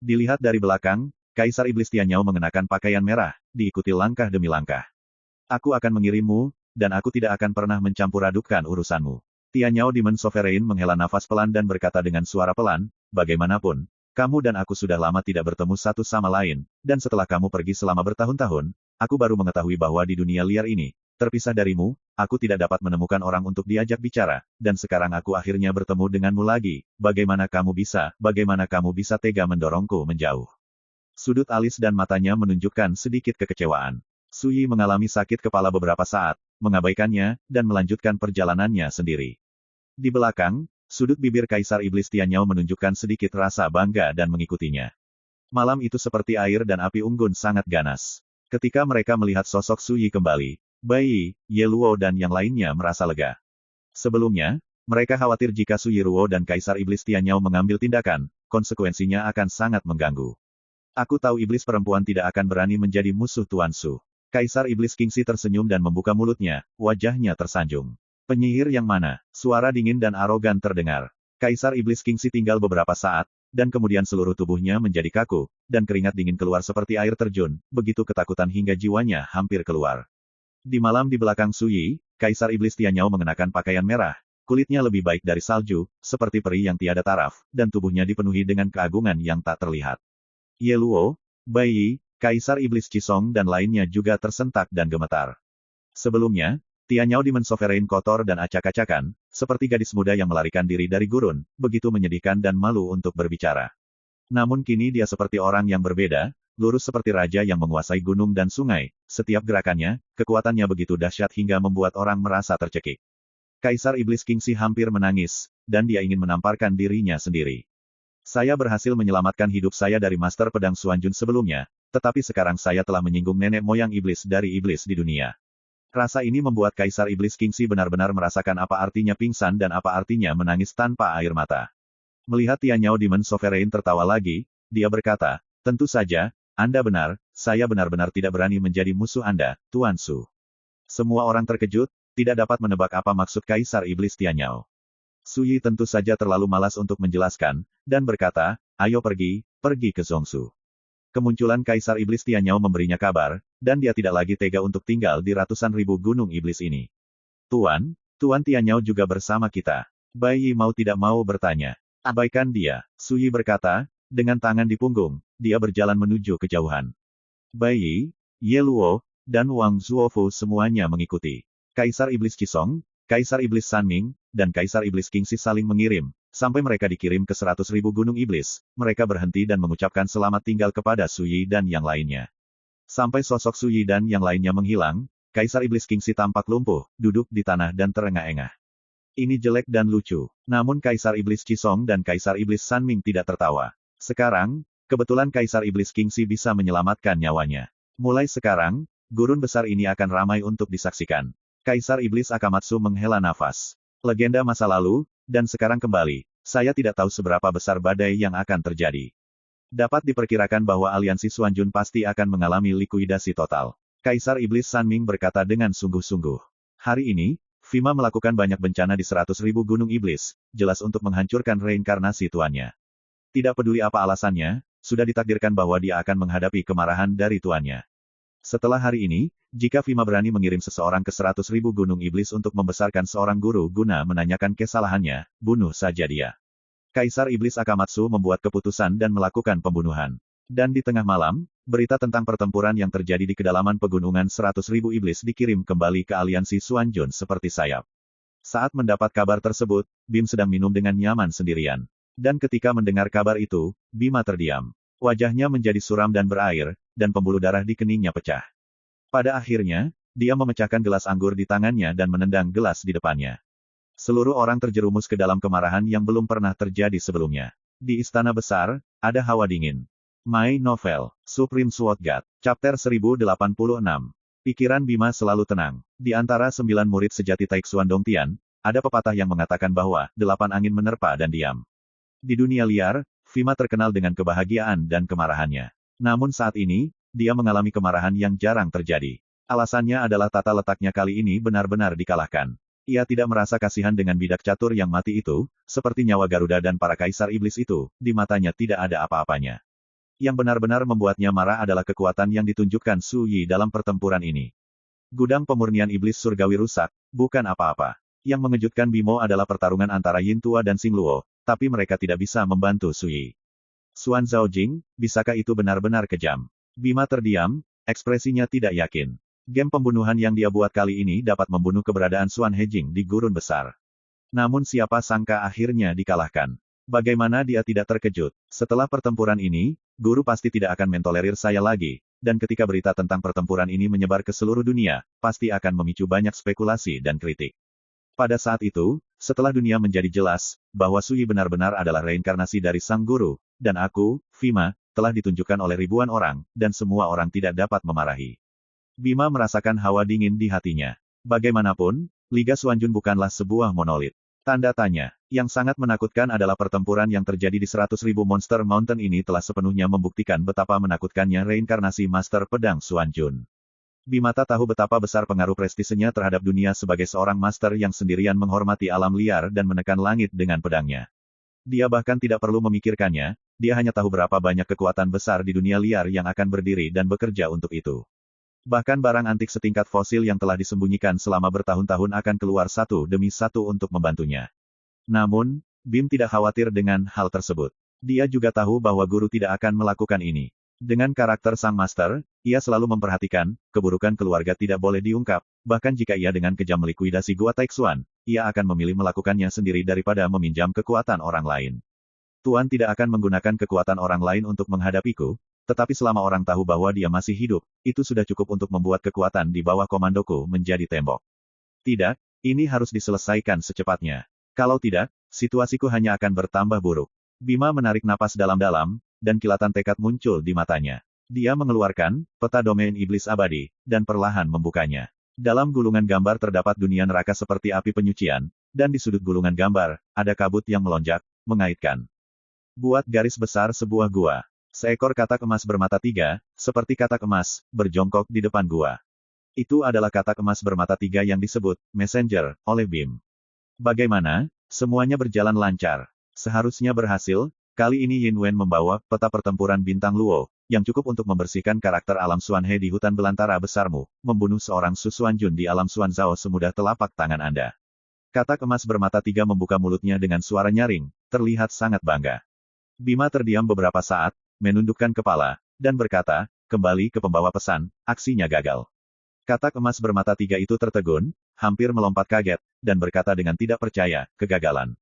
Dilihat dari belakang, Kaisar Iblis Tianyao mengenakan pakaian merah, diikuti langkah demi langkah. Aku akan mengirimmu, dan aku tidak akan pernah mencampur adukkan urusanmu. Tianyao Demon Sovereign menghela nafas pelan dan berkata dengan suara pelan, bagaimanapun, kamu dan aku sudah lama tidak bertemu satu sama lain, dan setelah kamu pergi selama bertahun-tahun, aku baru mengetahui bahwa di dunia liar ini, terpisah darimu, aku tidak dapat menemukan orang untuk diajak bicara, dan sekarang aku akhirnya bertemu denganmu lagi, bagaimana kamu bisa tega mendorongku menjauh? Sudut alis dan matanya menunjukkan sedikit kekecewaan. Su Yi mengalami sakit kepala beberapa saat, mengabaikannya, dan melanjutkan perjalanannya sendiri. Di belakang, sudut bibir Kaisar Iblis Tianyao menunjukkan sedikit rasa bangga dan mengikutinya. Malam itu seperti air dan api unggun sangat ganas. Ketika mereka melihat sosok Su Yi kembali, Bai Yi, Ye Luo dan yang lainnya merasa lega. Sebelumnya, mereka khawatir jika Su Yi Ruo dan Kaisar Iblis Tianyao mengambil tindakan, konsekuensinya akan sangat mengganggu. Aku tahu iblis perempuan tidak akan berani menjadi musuh Tuan Su. Kaisar Iblis Kingxi tersenyum dan membuka mulutnya, wajahnya tersanjung. Penyihir yang mana? Suara dingin dan arogan terdengar. Kaisar Iblis Kingxi tinggal beberapa saat, dan kemudian seluruh tubuhnya menjadi kaku, dan keringat dingin keluar seperti air terjun, begitu ketakutan hingga jiwanya hampir keluar. Di malam di belakang Su Yi, Kaisar Iblis Tianyao mengenakan pakaian merah, kulitnya lebih baik dari salju, seperti peri yang tiada taraf, dan tubuhnya dipenuhi dengan keagungan yang tak terlihat. Ye Luo, Bai Yi, Kaisar Iblis Qisong dan lainnya juga tersentak dan gemetar. Sebelumnya, Tianyao Demon Sovereign kotor dan acak-acakan, seperti gadis muda yang melarikan diri dari gurun, begitu menyedihkan dan malu untuk berbicara. Namun kini dia seperti orang yang berbeda, lurus seperti raja yang menguasai gunung dan sungai, setiap gerakannya, kekuatannya begitu dahsyat hingga membuat orang merasa tercekik. Kaisar Iblis Kingxi hampir menangis, dan dia ingin menamparkan dirinya sendiri. Saya berhasil menyelamatkan hidup saya dari Master Pedang Xuanjun sebelumnya, tetapi sekarang saya telah menyinggung nenek moyang iblis dari iblis di dunia. Rasa ini membuat Kaisar Iblis Kingxi benar-benar merasakan apa artinya pingsan dan apa artinya menangis tanpa air mata. Melihat Tianyao Demon Sovereign tertawa lagi, dia berkata, tentu saja, Anda benar, saya benar-benar tidak berani menjadi musuh Anda, Tuan Su. Semua orang terkejut, tidak dapat menebak apa maksud Kaisar Iblis Tianyao. Su Yi tentu saja terlalu malas untuk menjelaskan, dan berkata, ayo pergi ke Zhongsu. Kemunculan Kaisar Iblis Tianyao memberinya kabar, dan dia tidak lagi tega untuk tinggal di ratusan ribu gunung iblis ini. Tuan Tianyao juga bersama kita. Bai Yi mau tidak mau bertanya. Abaikan dia, Su Yi berkata, dengan tangan di punggung, dia berjalan menuju kejauhan. Bai Yi, Ye Luo, dan Wang Zuofu semuanya mengikuti. Kaisar Iblis Qisong, Kaisar Iblis Sanming, dan Kaisar Iblis Kingxi saling mengirim, sampai mereka dikirim ke 100.000 gunung iblis, mereka berhenti dan mengucapkan selamat tinggal kepada Su Yi dan yang lainnya. Sampai sosok Su Yi dan yang lainnya menghilang, Kaisar Iblis Kingxi tampak lumpuh, duduk di tanah dan terengah-engah. Ini jelek dan lucu. Namun Kaisar Iblis Qisong dan Kaisar Iblis Sanming tidak tertawa. Sekarang, kebetulan Kaisar Iblis Kingxi bisa menyelamatkan nyawanya. Mulai sekarang, gurun besar ini akan ramai untuk disaksikan. Kaisar Iblis Akamatsu menghela nafas. Legenda masa lalu, dan sekarang kembali, saya tidak tahu seberapa besar badai yang akan terjadi. Dapat diperkirakan bahwa aliansi Xuanjun pasti akan mengalami likuidasi total. Kaisar Iblis Sanming berkata dengan sungguh-sungguh. Hari ini, Fima melakukan banyak bencana di 100.000 gunung iblis, jelas untuk menghancurkan reinkarnasi tuannya. Tidak peduli apa alasannya, sudah ditakdirkan bahwa dia akan menghadapi kemarahan dari tuannya. Setelah hari ini, jika Fima berani mengirim seseorang ke 100.000 gunung iblis untuk membesarkan seorang guru guna menanyakan kesalahannya, bunuh saja dia. Kaisar Iblis Akamatsu membuat keputusan dan melakukan pembunuhan. Dan di tengah malam, berita tentang pertempuran yang terjadi di kedalaman pegunungan 100.000 iblis dikirim kembali ke aliansi Xuanjun seperti sayap. Saat mendapat kabar tersebut, Bim sedang minum dengan nyaman sendirian. Dan ketika mendengar kabar itu, Bima terdiam. Wajahnya menjadi suram dan berair, dan pembuluh darah di keningnya pecah. Pada akhirnya, dia memecahkan gelas anggur di tangannya dan menendang gelas di depannya. Seluruh orang terjerumus ke dalam kemarahan yang belum pernah terjadi sebelumnya. Di istana besar, ada hawa dingin. My Novel, Supreme Sword God, Chapter 1086. Pikiran Bima selalu tenang. Di antara 9 murid sejati Taixuan Dongtian, ada pepatah yang mengatakan bahwa 8 angin menerpa dan diam. Di dunia liar, Fima terkenal dengan kebahagiaan dan kemarahannya. Namun saat ini, dia mengalami kemarahan yang jarang terjadi. Alasannya adalah tata letaknya kali ini benar-benar dikalahkan. Ia tidak merasa kasihan dengan bidak catur yang mati itu, seperti nyawa Garuda dan para kaisar iblis itu, di matanya tidak ada apa-apanya. Yang benar-benar membuatnya marah adalah kekuatan yang ditunjukkan Su Yi dalam pertempuran ini. Gudang pemurnian iblis surgawi rusak, bukan apa-apa. Yang mengejutkan Bimo adalah pertarungan antara Yin Tua dan Xing Luo, tapi mereka tidak bisa membantu Sui. Xuan Zhaojing, bisakah itu benar-benar kejam? Bima terdiam, ekspresinya tidak yakin. Game pembunuhan yang dia buat kali ini dapat membunuh keberadaan Xuan Hejing di gurun besar. Namun siapa sangka akhirnya dikalahkan. Bagaimana dia tidak terkejut? Setelah pertempuran ini, guru pasti tidak akan mentolerir saya lagi, dan ketika berita tentang pertempuran ini menyebar ke seluruh dunia, pasti akan memicu banyak spekulasi dan kritik. Pada saat itu, setelah dunia menjadi jelas, bahwa Sui benar-benar adalah reinkarnasi dari sang guru, dan aku, Bima, telah ditunjukkan oleh ribuan orang, dan semua orang tidak dapat memarahi. Bima merasakan hawa dingin di hatinya. Bagaimanapun, Liga Xuanjun bukanlah sebuah monolit. Tanda tanya. Yang sangat menakutkan adalah pertempuran yang terjadi di 100.000 Monster Mountain ini telah sepenuhnya membuktikan betapa menakutkannya reinkarnasi Master Pedang Xuanjun. Bimata tahu betapa besar pengaruh prestisenya terhadap dunia sebagai seorang master yang sendirian menghormati alam liar dan menekan langit dengan pedangnya. Dia bahkan tidak perlu memikirkannya, dia hanya tahu berapa banyak kekuatan besar di dunia liar yang akan berdiri dan bekerja untuk itu. Bahkan barang antik setingkat fosil yang telah disembunyikan selama bertahun-tahun akan keluar satu demi satu untuk membantunya. Namun, Bim tidak khawatir dengan hal tersebut. Dia juga tahu bahwa guru tidak akan melakukan ini. Dengan karakter sang master, ia selalu memperhatikan, keburukan keluarga tidak boleh diungkap, bahkan jika ia dengan kejam melikuidasi Gua Taixuan, ia akan memilih melakukannya sendiri daripada meminjam kekuatan orang lain. Tuan tidak akan menggunakan kekuatan orang lain untuk menghadapiku, tetapi selama orang tahu bahwa dia masih hidup, itu sudah cukup untuk membuat kekuatan di bawah komandoku menjadi tembok. Tidak, ini harus diselesaikan secepatnya. Kalau tidak, situasiku hanya akan bertambah buruk. Bima menarik napas dalam-dalam, dan kilatan tekad muncul di matanya. Dia mengeluarkan peta domain iblis abadi, dan perlahan membukanya. Dalam gulungan gambar terdapat dunia neraka seperti api penyucian, dan di sudut gulungan gambar, ada kabut yang melonjak, mengaitkan. Buat garis besar sebuah gua. Seekor katak emas bermata tiga, seperti katak emas, berjongkok di depan gua. Itu adalah katak emas bermata tiga yang disebut Messenger oleh Bim. Bagaimana? Semuanya berjalan lancar. Seharusnya berhasil. Kali ini Yin Wen membawa peta pertempuran bintang Luo, yang cukup untuk membersihkan karakter alam Xuan He di hutan belantara besarmu, membunuh seorang Su Xuanjun di alam Xuan Zhao semudah telapak tangan Anda. Katak emas bermata tiga membuka mulutnya dengan suara nyaring, terlihat sangat bangga. Bima terdiam beberapa saat, menundukkan kepala, dan berkata, kembali ke pembawa pesan, aksinya gagal. Katak emas bermata tiga itu tertegun, hampir melompat kaget, dan berkata dengan tidak percaya, kegagalan.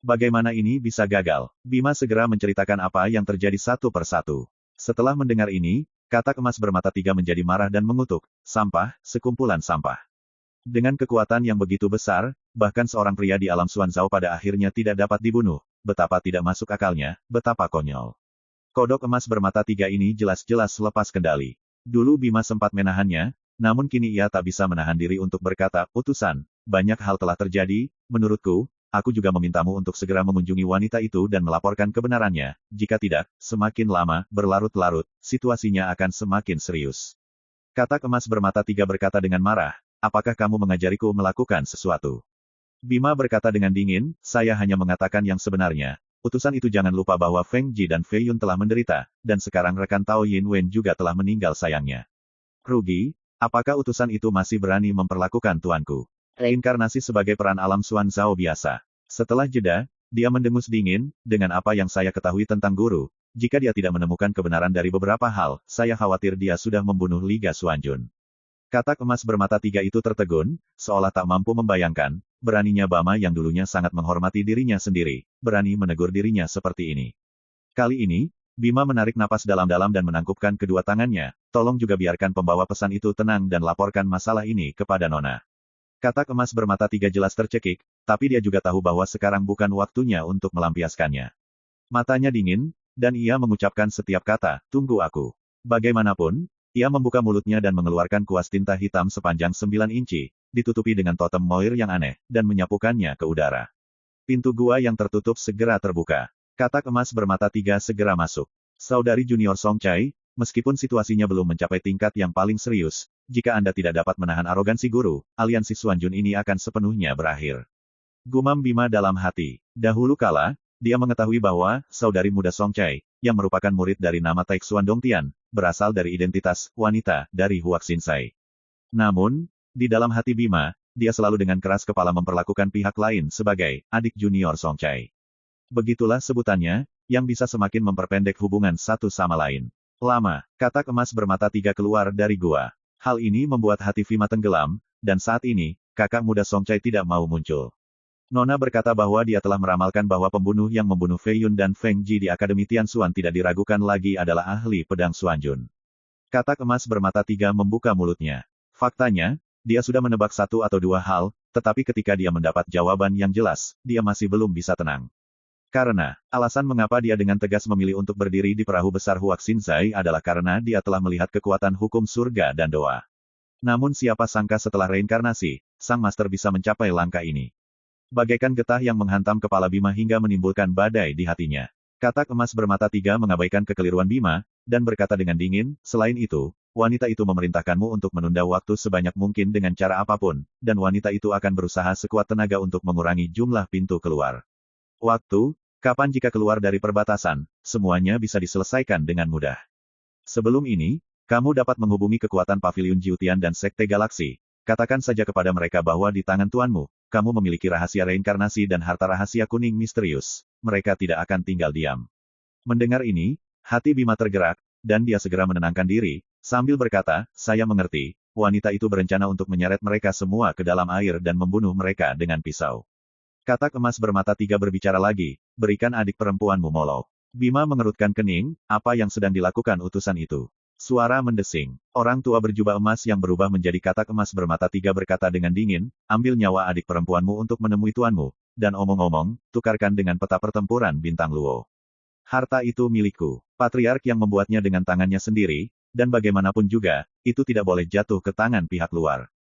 Bagaimana ini bisa gagal? Bima segera menceritakan apa yang terjadi satu persatu. Setelah mendengar ini, katak emas bermata tiga menjadi marah dan mengutuk, sampah, sekumpulan sampah. Dengan kekuatan yang begitu besar, bahkan seorang pria di alam Xuan Zhao pada akhirnya tidak dapat dibunuh, betapa tidak masuk akalnya, betapa konyol. Kodok emas bermata tiga ini jelas-jelas lepas kendali. Dulu Bima sempat menahannya, namun kini ia tak bisa menahan diri untuk berkata, utusan, banyak hal telah terjadi, menurutku, aku juga memintamu untuk segera mengunjungi wanita itu dan melaporkan kebenarannya, jika tidak, semakin lama, berlarut-larut, situasinya akan semakin serius. Katak emas bermata tiga berkata dengan marah, apakah kamu mengajariku melakukan sesuatu? Bima berkata dengan dingin, saya hanya mengatakan yang sebenarnya. Utusan itu jangan lupa bahwa Feng Ji dan Fei Yun telah menderita, dan sekarang rekan Tao Yin Wen juga telah meninggal sayangnya. Rugi, apakah utusan itu masih berani memperlakukan tuanku? Reinkarnasi sebagai peran alam Xuan Zhao biasa. Setelah jeda, dia mendengus dingin, dengan apa yang saya ketahui tentang guru, jika dia tidak menemukan kebenaran dari beberapa hal, saya khawatir dia sudah membunuh Liga Xuanjun. Katak emas bermata tiga itu tertegun, seolah tak mampu membayangkan, beraninya Bama yang dulunya sangat menghormati dirinya sendiri, berani menegur dirinya seperti ini. Kali ini, Bima menarik napas dalam-dalam dan menangkupkan kedua tangannya, tolong juga biarkan pembawa pesan itu tenang dan laporkan masalah ini kepada Nona. Katak emas bermata tiga jelas tercekik, tapi dia juga tahu bahwa sekarang bukan waktunya untuk melampiaskannya. Matanya dingin, dan ia mengucapkan setiap kata, tunggu aku. Bagaimanapun, ia membuka mulutnya dan mengeluarkan kuas tinta hitam sepanjang 9 inci, ditutupi dengan totem Moir yang aneh, dan menyapukannya ke udara. Pintu gua yang tertutup segera terbuka. Katak emas bermata tiga segera masuk. Saudari junior Song Chai, meskipun situasinya belum mencapai tingkat yang paling serius, jika Anda tidak dapat menahan arogansi guru, aliansi Xuanjun ini akan sepenuhnya berakhir. Gumam Bima dalam hati. Dahulu kala, dia mengetahui bahwa, saudari muda Song Chai, yang merupakan murid dari nama Taixuan Dongtian, berasal dari identitas wanita dari Huaxinsai. Namun, di dalam hati Bima, dia selalu dengan keras kepala memperlakukan pihak lain sebagai adik junior Song Chai. Begitulah sebutannya, yang bisa semakin memperpendek hubungan satu sama lain. Lama, katak emas bermata tiga keluar dari gua. Hal ini membuat hati Vima tenggelam, dan saat ini, kakak muda Songchai tidak mau muncul. Nona berkata bahwa dia telah meramalkan bahwa pembunuh yang membunuh Fei Yun dan Feng Ji di Akademi Tianxuan tidak diragukan lagi adalah ahli pedang Xuanjun. Katak emas bermata tiga membuka mulutnya. Faktanya, dia sudah menebak satu atau dua hal, tetapi ketika dia mendapat jawaban yang jelas, dia masih belum bisa tenang. Karena, alasan mengapa dia dengan tegas memilih untuk berdiri di perahu besar Huax Xinzai adalah karena dia telah melihat kekuatan hukum surga dan doa. Namun siapa sangka setelah reinkarnasi, sang master bisa mencapai langkah ini. Bagaikan getah yang menghantam kepala Bima hingga menimbulkan badai di hatinya. Katak emas bermata tiga mengabaikan kekeliruan Bima, dan berkata dengan dingin, selain itu, wanita itu memerintahkanmu untuk menunda waktu sebanyak mungkin dengan cara apapun, dan wanita itu akan berusaha sekuat tenaga untuk mengurangi jumlah pintu keluar. Waktu? Kapan jika keluar dari perbatasan, semuanya bisa diselesaikan dengan mudah. Sebelum ini, kamu dapat menghubungi kekuatan Paviliun Jiutian dan Sekte Galaksi. Katakan saja kepada mereka bahwa di tangan tuanmu, kamu memiliki rahasia reinkarnasi dan harta rahasia kuning misterius. Mereka tidak akan tinggal diam. Mendengar ini, hati Bima tergerak, dan dia segera menenangkan diri, sambil berkata, saya mengerti, wanita itu berencana untuk menyeret mereka semua ke dalam air dan membunuh mereka dengan pisau. Katak emas bermata tiga berbicara lagi, berikan adik perempuanmu Molo. Bima mengerutkan kening, apa yang sedang dilakukan utusan itu? Suara mendesing. Orang tua berjubah emas yang berubah menjadi katak emas bermata tiga berkata dengan dingin, ambil nyawa adik perempuanmu untuk menemui tuanmu, dan omong-omong, tukarkan dengan peta pertempuran bintang Luo. Harta itu milikku. Patriark yang membuatnya dengan tangannya sendiri, dan bagaimanapun juga, itu tidak boleh jatuh ke tangan pihak luar.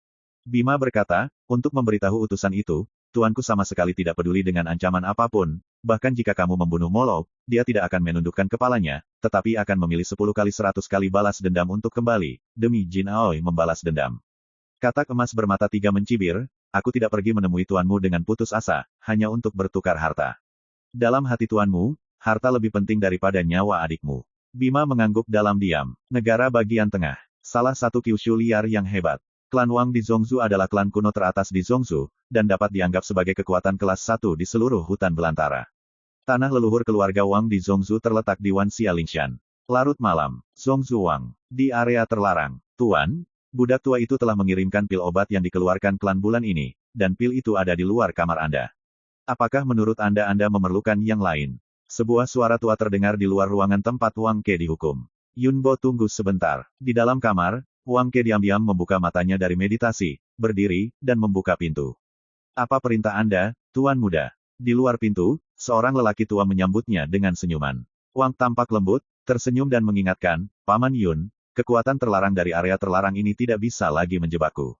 Bima berkata, untuk memberitahu utusan itu, tuanku sama sekali tidak peduli dengan ancaman apapun, bahkan jika kamu membunuh Molo, dia tidak akan menundukkan kepalanya, tetapi akan memilih 10 kali 100 kali balas dendam untuk kembali, demi Jin Aoi membalas dendam. Katak emas bermata tiga mencibir, aku tidak pergi menemui tuanmu dengan putus asa, hanya untuk bertukar harta. Dalam hati tuanmu, harta lebih penting daripada nyawa adikmu. Bima mengangguk dalam diam. Negara bagian tengah. Salah satu Kyushu liar yang hebat. Klan Wang di Zhongzhou adalah klan kuno teratas di Zhongzhou, dan dapat dianggap sebagai kekuatan kelas 1 di seluruh hutan belantara. Tanah leluhur keluarga Wang di Zhongzhou terletak di Wanxia Lingshan. Larut malam, Zhongzhou Wang. Di area terlarang. Tuan, budak tua itu telah mengirimkan pil obat yang dikeluarkan klan bulan ini, dan pil itu ada di luar kamar Anda. Apakah menurut Anda memerlukan yang lain? Sebuah suara tua terdengar di luar ruangan tempat Wang Ke dihukum. Yunbo tunggu sebentar. Di dalam kamar, Wang Ke diam-diam membuka matanya dari meditasi, berdiri, dan membuka pintu. Apa perintah Anda, Tuan Muda? Di luar pintu, seorang lelaki tua menyambutnya dengan senyuman. Wang tampak lembut, tersenyum dan mengingatkan, Paman Yun, kekuatan terlarang dari area terlarang ini tidak bisa lagi menjebakku.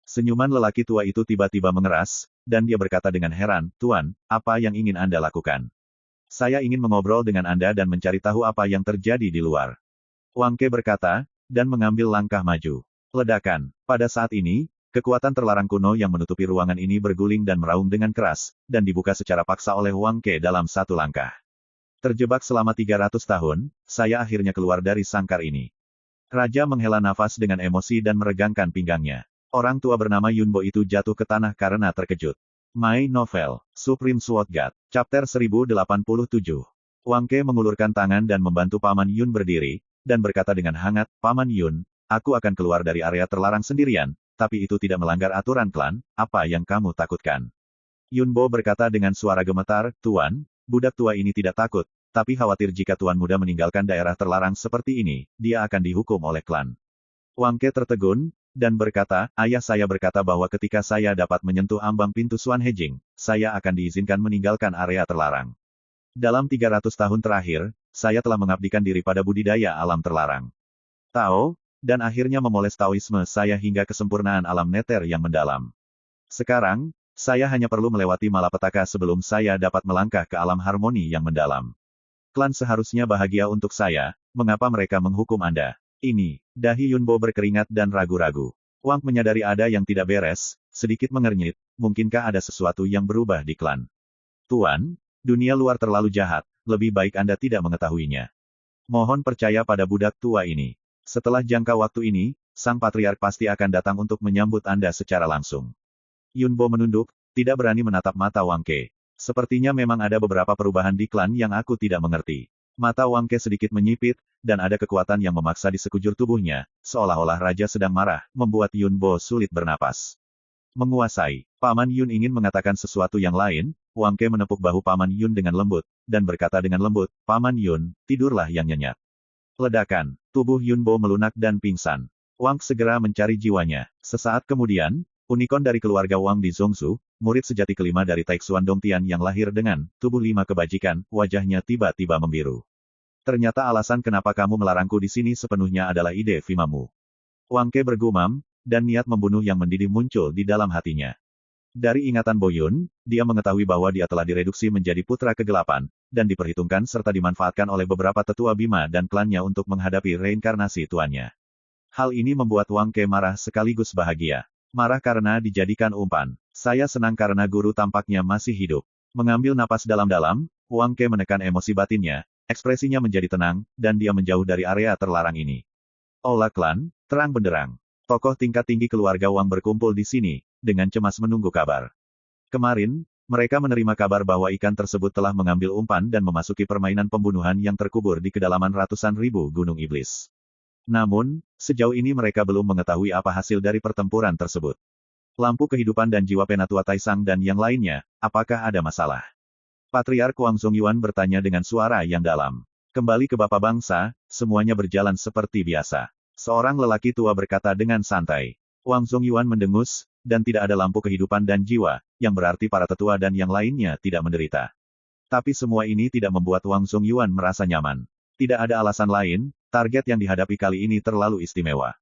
Senyuman lelaki tua itu tiba-tiba mengeras, dan dia berkata dengan heran, Tuan, apa yang ingin Anda lakukan? Saya ingin mengobrol dengan Anda dan mencari tahu apa yang terjadi di luar. Wang Ke berkata, dan mengambil langkah maju. Ledakan. Pada saat ini, kekuatan terlarang kuno yang menutupi ruangan ini berguling dan meraung dengan keras, dan dibuka secara paksa oleh Wang Ke dalam satu langkah. Terjebak selama 300 tahun, saya akhirnya keluar dari sangkar ini. Raja menghela nafas dengan emosi dan meregangkan pinggangnya. Orang tua bernama Yunbo itu jatuh ke tanah karena terkejut. My Novel, Supreme Sword God, Chapter 1087. Wang Ke mengulurkan tangan dan membantu Paman Yun berdiri, dan berkata dengan hangat, Paman Yun, aku akan keluar dari area terlarang sendirian, tapi itu tidak melanggar aturan klan, apa yang kamu takutkan? Yunbo berkata dengan suara gemetar, Tuan, budak tua ini tidak takut, tapi khawatir jika Tuan Muda meninggalkan daerah terlarang seperti ini, dia akan dihukum oleh klan. Wang Ke tertegun, dan berkata, ayah saya berkata bahwa ketika saya dapat menyentuh ambang pintu Xuan Hejing, saya akan diizinkan meninggalkan area terlarang. Dalam 300 tahun terakhir, saya telah mengabdikan diri pada budidaya alam terlarang. Tao, dan akhirnya memoles Taoisme saya hingga kesempurnaan alam neter yang mendalam. Sekarang, saya hanya perlu melewati malapetaka sebelum saya dapat melangkah ke alam harmoni yang mendalam. Klan seharusnya bahagia untuk saya, mengapa mereka menghukum Anda? Ini, dahi Yunbo berkeringat dan ragu-ragu. Wang menyadari ada yang tidak beres, sedikit mengernyit, mungkinkah ada sesuatu yang berubah di klan? Tuan, dunia luar terlalu jahat, lebih baik Anda tidak mengetahuinya. Mohon percaya pada budak tua ini. Setelah jangka waktu ini, sang patriark pasti akan datang untuk menyambut Anda secara langsung. Yunbo menunduk, tidak berani menatap mata Wang Ke. Sepertinya memang ada beberapa perubahan di klan yang aku tidak mengerti. Mata Wang Ke sedikit menyipit, dan ada kekuatan yang memaksa di sekujur tubuhnya, seolah-olah raja sedang marah, membuat Yun Bo sulit bernapas. Menguasai. Paman Yun ingin mengatakan sesuatu yang lain, Wang Ke menepuk bahu Paman Yun dengan lembut, dan berkata dengan lembut, Paman Yun, tidurlah yang nyenyak. Ledakan. Tubuh Yun Bo melunak dan pingsan. Wang segera mencari jiwanya. Sesaat kemudian, unicorn dari keluarga Wang di Zhongzhou, murid sejati kelima dari Taixuan Dongtian yang lahir dengan tubuh 5 kebajikan, wajahnya tiba-tiba membiru. Ternyata alasan kenapa kamu melarangku di sini sepenuhnya adalah ide Vimamu. Wang Ke bergumam, dan niat membunuh yang mendidih muncul di dalam hatinya. Dari ingatan Boyun, dia mengetahui bahwa dia telah direduksi menjadi putra kegelapan, dan diperhitungkan serta dimanfaatkan oleh beberapa tetua Bima dan klannya untuk menghadapi reinkarnasi tuannya. Hal ini membuat Wang Ke marah sekaligus bahagia. Marah karena dijadikan umpan. Saya senang karena guru tampaknya masih hidup. Mengambil napas dalam-dalam, Wang Ke menekan emosi batinnya, ekspresinya menjadi tenang, dan dia menjauh dari area terlarang ini. Aula klan, terang benderang. Tokoh tingkat tinggi keluarga Wang berkumpul di sini, dengan cemas menunggu kabar. Kemarin, mereka menerima kabar bahwa ikan tersebut telah mengambil umpan dan memasuki permainan pembunuhan yang terkubur di kedalaman ratusan ribu gunung iblis. Namun, sejauh ini mereka belum mengetahui apa hasil dari pertempuran tersebut. Lampu kehidupan dan jiwa penatua Taisang dan yang lainnya, apakah ada masalah? Patriark Wang Zongyuan bertanya dengan suara yang dalam. Kembali ke Bapa Bangsa, semuanya berjalan seperti biasa. Seorang lelaki tua berkata dengan santai. Wang Zongyuan mendengus, dan tidak ada lampu kehidupan dan jiwa, yang berarti para tetua dan yang lainnya tidak menderita. Tapi semua ini tidak membuat Wang Zongyuan merasa nyaman. Tidak ada alasan lain, target yang dihadapi kali ini terlalu istimewa.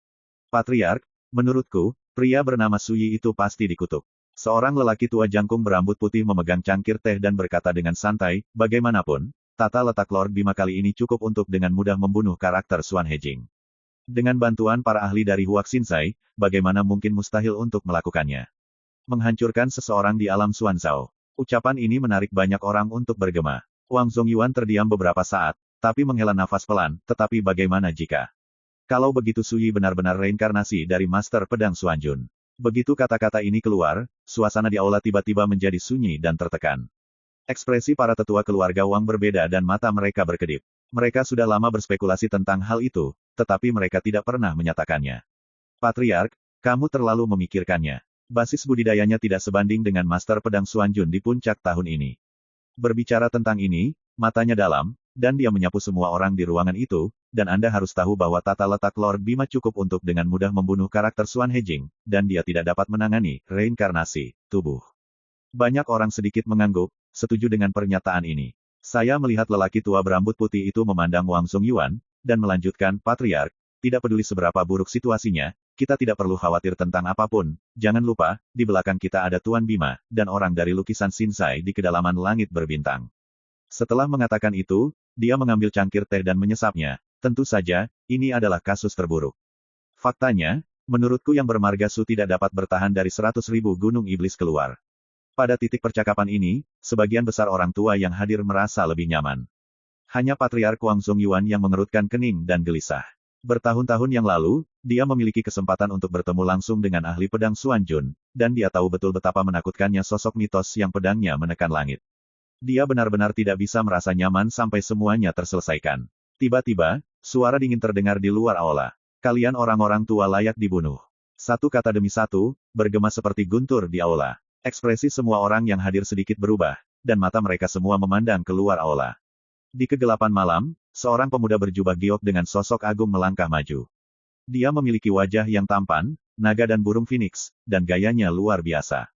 Patriark, menurutku, pria bernama Suyi itu pasti dikutuk. Seorang lelaki tua jangkung berambut putih memegang cangkir teh dan berkata dengan santai, bagaimanapun, tata letak Lord Bima kali ini cukup untuk dengan mudah membunuh karakter Xuan Hejing. Dengan bantuan para ahli dari Huax Xinsai, bagaimana mungkin mustahil untuk melakukannya? Menghancurkan seseorang di alam Xuanzhao. Ucapan ini menarik banyak orang untuk bergema. Wang Zongyuan terdiam beberapa saat, tapi menghela nafas pelan, tetapi bagaimana jika? Kalau begitu Suyi benar-benar reinkarnasi dari Master Pedang Xuanjun. Begitu kata-kata ini keluar, suasana di aula tiba-tiba menjadi sunyi dan tertekan. Ekspresi para tetua keluarga Wang berbeda dan mata mereka berkedip. Mereka sudah lama berspekulasi tentang hal itu, tetapi mereka tidak pernah menyatakannya. Patriark, kamu terlalu memikirkannya. Basis budidayanya tidak sebanding dengan Master Pedang Xuanjun di puncak tahun ini. Berbicara tentang ini, matanya dalam, dan dia menyapu semua orang di ruangan itu, dan Anda harus tahu bahwa tata letak Lord Bima cukup untuk dengan mudah membunuh karakter Xuan Hejing, dan dia tidak dapat menangani reinkarnasi tubuh. Banyak orang sedikit mengangguk, setuju dengan pernyataan ini. Saya melihat lelaki tua berambut putih itu memandang Wang Zongyuan, dan melanjutkan, Patriark, tidak peduli seberapa buruk situasinya, kita tidak perlu khawatir tentang apapun, jangan lupa, di belakang kita ada Tuan Bima, dan orang dari lukisan Xinsai di kedalaman langit berbintang. Setelah mengatakan itu, dia mengambil cangkir teh dan menyesapnya, tentu saja, ini adalah kasus terburuk. Faktanya, menurutku yang bermarga Su tidak dapat bertahan dari 100.000 gunung iblis keluar. Pada titik percakapan ini, sebagian besar orang tua yang hadir merasa lebih nyaman. Hanya Patriark Wang Zongyuan yang mengerutkan kening dan gelisah. Bertahun-tahun yang lalu, dia memiliki kesempatan untuk bertemu langsung dengan ahli pedang Xuanjun, dan dia tahu betul betapa menakutkannya sosok mitos yang pedangnya menekan langit. Dia benar-benar tidak bisa merasa nyaman sampai semuanya terselesaikan. Tiba-tiba, suara dingin terdengar di luar aula. Kalian orang-orang tua layak dibunuh. Satu kata demi satu, bergema seperti guntur di aula. Ekspresi semua orang yang hadir sedikit berubah, dan mata mereka semua memandang keluar aula. Di kegelapan malam, seorang pemuda berjubah giok dengan sosok agung melangkah maju. Dia memiliki wajah yang tampan, naga dan burung phoenix, dan gayanya luar biasa.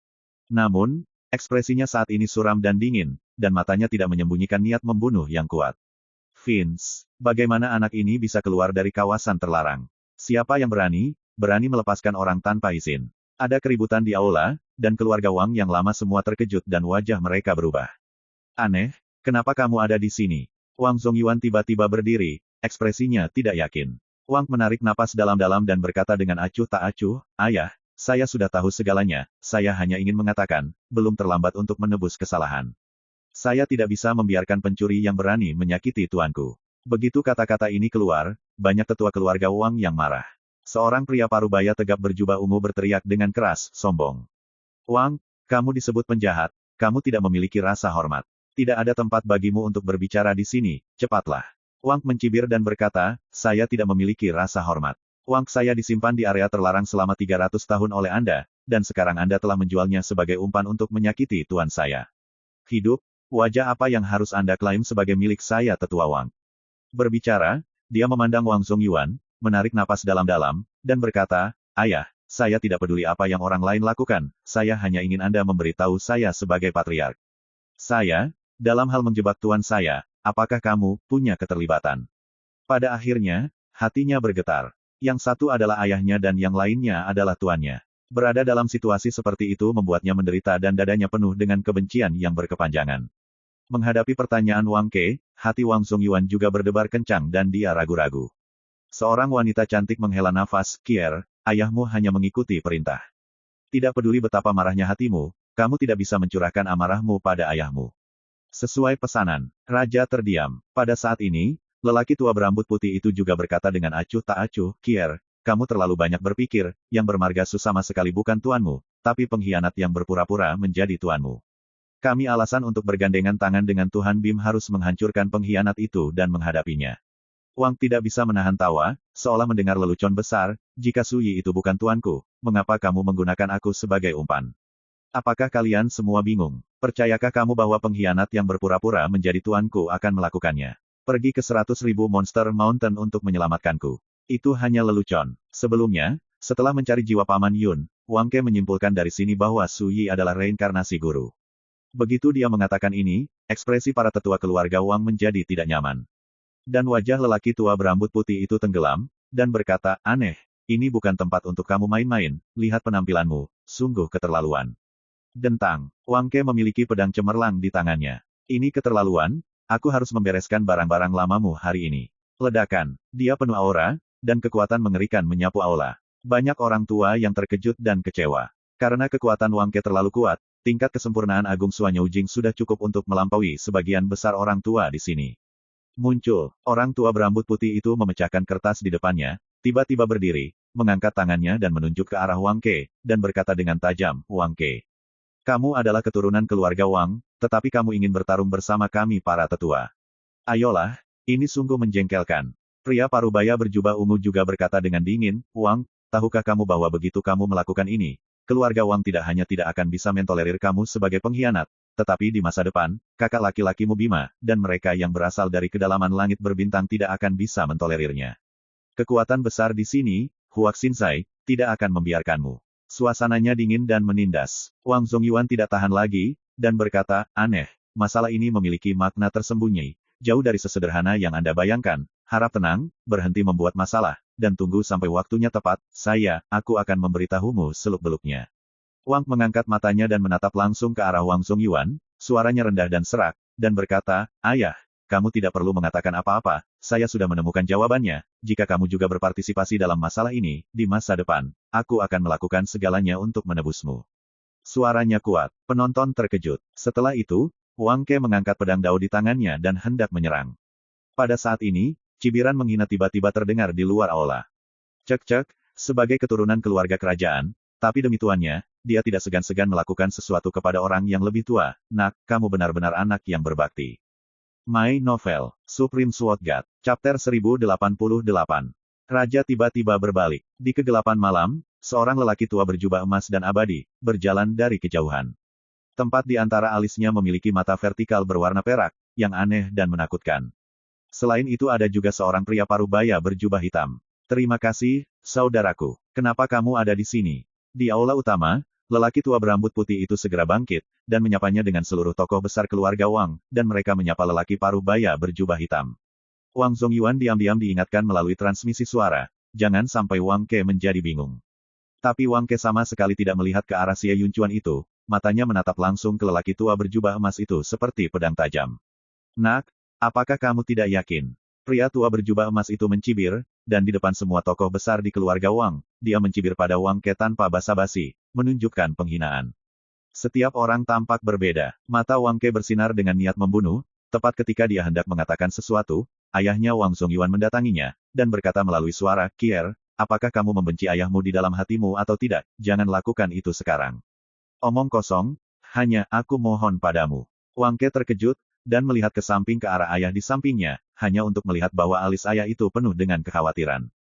Namun, ekspresinya saat ini suram dan dingin, dan matanya tidak menyembunyikan niat membunuh yang kuat. Vince, bagaimana anak ini bisa keluar dari kawasan terlarang? Siapa yang berani melepaskan orang tanpa izin? Ada keributan di aula, dan keluarga Wang yang lama semua terkejut dan wajah mereka berubah. Aneh, kenapa kamu ada di sini? Wang Zongyuan tiba-tiba berdiri, ekspresinya tidak yakin. Wang menarik napas dalam-dalam dan berkata dengan acuh tak acuh, Ayah, saya sudah tahu segalanya, saya hanya ingin mengatakan, belum terlambat untuk menebus kesalahan. Saya tidak bisa membiarkan pencuri yang berani menyakiti tuanku. Begitu kata-kata ini keluar, banyak tetua keluarga Wang yang marah. Seorang pria parubaya tegap berjubah ungu berteriak dengan keras, sombong. Wang, kamu disebut penjahat, kamu tidak memiliki rasa hormat. Tidak ada tempat bagimu untuk berbicara di sini, cepatlah. Wang mencibir dan berkata, saya tidak memiliki rasa hormat. Uang saya disimpan di area terlarang selama 300 tahun oleh Anda, dan sekarang Anda telah menjualnya sebagai umpan untuk menyakiti tuan saya. Hidup, wajah apa yang harus Anda klaim sebagai milik saya, Tetua Wang? Berbicara, dia memandang Wang Zongyuan, menarik napas dalam-dalam, dan berkata, ayah, saya tidak peduli apa yang orang lain lakukan, saya hanya ingin Anda memberitahu saya sebagai patriark. Saya, dalam hal menjebak tuan saya, apakah kamu punya keterlibatan? Pada akhirnya, hatinya bergetar. Yang satu adalah ayahnya dan yang lainnya adalah tuannya. Berada dalam situasi seperti itu membuatnya menderita dan dadanya penuh dengan kebencian yang berkepanjangan. Menghadapi pertanyaan Wang Ke, hati Wang Zongyuan juga berdebar kencang dan dia ragu-ragu. Seorang wanita cantik menghela nafas, Kier, ayahmu hanya mengikuti perintah. Tidak peduli betapa marahnya hatimu, kamu tidak bisa mencurahkan amarahmu pada ayahmu. Sesuai pesanan, raja terdiam. Pada saat ini, lelaki tua berambut putih itu juga berkata dengan acuh tak acuh, Kier, kamu terlalu banyak berpikir, yang bermarga sama sekali bukan tuanmu, tapi pengkhianat yang berpura-pura menjadi tuanmu. Kami alasan untuk bergandengan tangan dengan Tuhan Bim harus menghancurkan pengkhianat itu dan menghadapinya. Wang tidak bisa menahan tawa, seolah mendengar lelucon besar, jika Suyi itu bukan tuanku, mengapa kamu menggunakan aku sebagai umpan? Apakah kalian semua bingung? Percayakah kamu bahwa pengkhianat yang berpura-pura menjadi tuanku akan melakukannya? Pergi ke 100.000 Monster Mountain untuk menyelamatkanku. Itu hanya lelucon. Sebelumnya, setelah mencari jiwa Paman Yun, Wang Ke menyimpulkan dari sini bahwa Su Yi adalah reinkarnasi guru. Begitu dia mengatakan ini, ekspresi para tetua keluarga Wang menjadi tidak nyaman. Dan wajah lelaki tua berambut putih itu tenggelam, dan berkata, aneh, ini bukan tempat untuk kamu main-main, lihat penampilanmu, sungguh keterlaluan. Dentang, Wang Ke memiliki pedang cemerlang di tangannya. Ini keterlaluan, aku harus membereskan barang-barang lamamu hari ini. Ledakan, dia penuh aura, dan kekuatan mengerikan menyapu aula. Banyak orang tua yang terkejut dan kecewa. Karena kekuatan Wang Ke terlalu kuat, tingkat kesempurnaan Agung Suanyo Jing sudah cukup untuk melampaui sebagian besar orang tua di sini. Muncul, orang tua berambut putih itu memecahkan kertas di depannya, tiba-tiba berdiri, mengangkat tangannya dan menunjuk ke arah Wang Ke, dan berkata dengan tajam, Wang Ke. Kamu adalah keturunan keluarga Wang, tetapi kamu ingin bertarung bersama kami para tetua. Ayolah, ini sungguh menjengkelkan. Pria parubaya berjubah ungu juga berkata dengan dingin, Wang, tahukah kamu bahwa begitu kamu melakukan ini, keluarga Wang tidak hanya tidak akan bisa mentolerir kamu sebagai pengkhianat, tetapi di masa depan, kakak laki-lakimu Bima, dan mereka yang berasal dari kedalaman langit berbintang tidak akan bisa mentolerirnya. Kekuatan besar di sini, Huak Xinsai, tidak akan membiarkanmu. Suasananya dingin dan menindas. Wang Zongyuan tidak tahan lagi, dan berkata, aneh, masalah ini memiliki makna tersembunyi, jauh dari sesederhana yang Anda bayangkan, harap tenang, berhenti membuat masalah, dan tunggu sampai waktunya tepat, aku akan memberitahumu seluk-beluknya. Wang mengangkat matanya dan menatap langsung ke arah Wang Zongyuan, suaranya rendah dan serak, dan berkata, ayah, kamu tidak perlu mengatakan apa-apa, saya sudah menemukan jawabannya, jika kamu juga berpartisipasi dalam masalah ini, di masa depan, aku akan melakukan segalanya untuk menebusmu. Suaranya kuat, penonton terkejut. Setelah itu, Wang Ke mengangkat pedang dao di tangannya dan hendak menyerang. Pada saat ini, cibiran menghina tiba-tiba terdengar di luar aula. Cek-cek, sebagai keturunan keluarga kerajaan, tapi demi tuannya, dia tidak segan-segan melakukan sesuatu kepada orang yang lebih tua, nak, kamu benar-benar anak yang berbakti. My Novel, Supreme Sword God, Chapter 1088. Raja tiba-tiba berbalik. Di kegelapan malam, seorang lelaki tua berjubah emas dan abadi, berjalan dari kejauhan. Tempat di antara alisnya memiliki mata vertikal berwarna perak, yang aneh dan menakutkan. Selain itu ada juga seorang pria parubaya berjubah hitam. Terima kasih, saudaraku. Kenapa kamu ada di sini? Di aula utama, lelaki tua berambut putih itu segera bangkit, dan menyapanya dengan seluruh tokoh besar keluarga Wang, dan mereka menyapa lelaki parubaya berjubah hitam. Wang Zongyuan diam-diam diingatkan melalui transmisi suara, jangan sampai Wang Ke menjadi bingung. Tapi Wang Ke sama sekali tidak melihat ke arah Xie Yunchuan itu, matanya menatap langsung ke lelaki tua berjubah emas itu seperti pedang tajam. Nak, apakah kamu tidak yakin? Pria tua berjubah emas itu mencibir, dan di depan semua tokoh besar di keluarga Wang, dia mencibir pada Wang Ke tanpa basa-basi, menunjukkan penghinaan. Setiap orang tampak berbeda. Mata Wang Ke bersinar dengan niat membunuh, tepat ketika dia hendak mengatakan sesuatu, ayahnya Wang Zongyuan mendatanginya, dan berkata melalui suara, Kier, apakah kamu membenci ayahmu di dalam hatimu atau tidak, jangan lakukan itu sekarang. Omong kosong, Hanya, aku mohon padamu. Wang Ke terkejut, dan melihat ke samping ke arah ayah di sampingnya, hanya untuk melihat bahwa alis ayah itu penuh dengan kekhawatiran.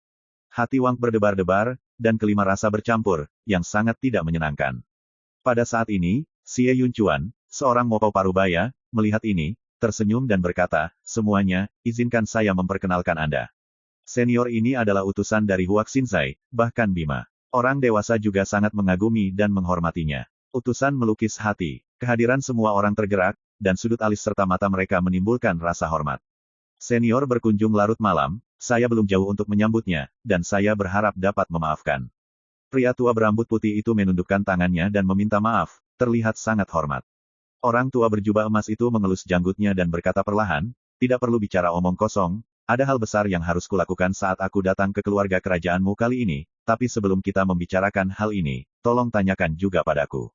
Hati Wang berdebar-debar, dan kelima rasa bercampur, yang sangat tidak menyenangkan. Pada saat ini, Xie Yunchuan, seorang Mopao Parubaya, melihat ini, tersenyum dan berkata, semuanya, izinkan saya memperkenalkan Anda. Senior ini adalah utusan dari Huaxinzai, bahkan Bima. Orang dewasa juga sangat mengagumi dan menghormatinya. Utusan melukis hati. Kehadiran semua orang tergerak, dan sudut alis serta mata mereka menimbulkan rasa hormat. Senior berkunjung larut malam, saya belum jauh untuk menyambutnya, dan saya berharap dapat memaafkan. Pria tua berambut putih itu menundukkan tangannya dan meminta maaf, terlihat sangat hormat. Orang tua berjubah emas itu mengelus janggutnya dan berkata perlahan, tidak perlu bicara omong kosong, ada hal besar yang harus kulakukan saat aku datang ke keluarga kerajaanmu kali ini, tapi sebelum kita membicarakan hal ini, tolong tanyakan juga padaku.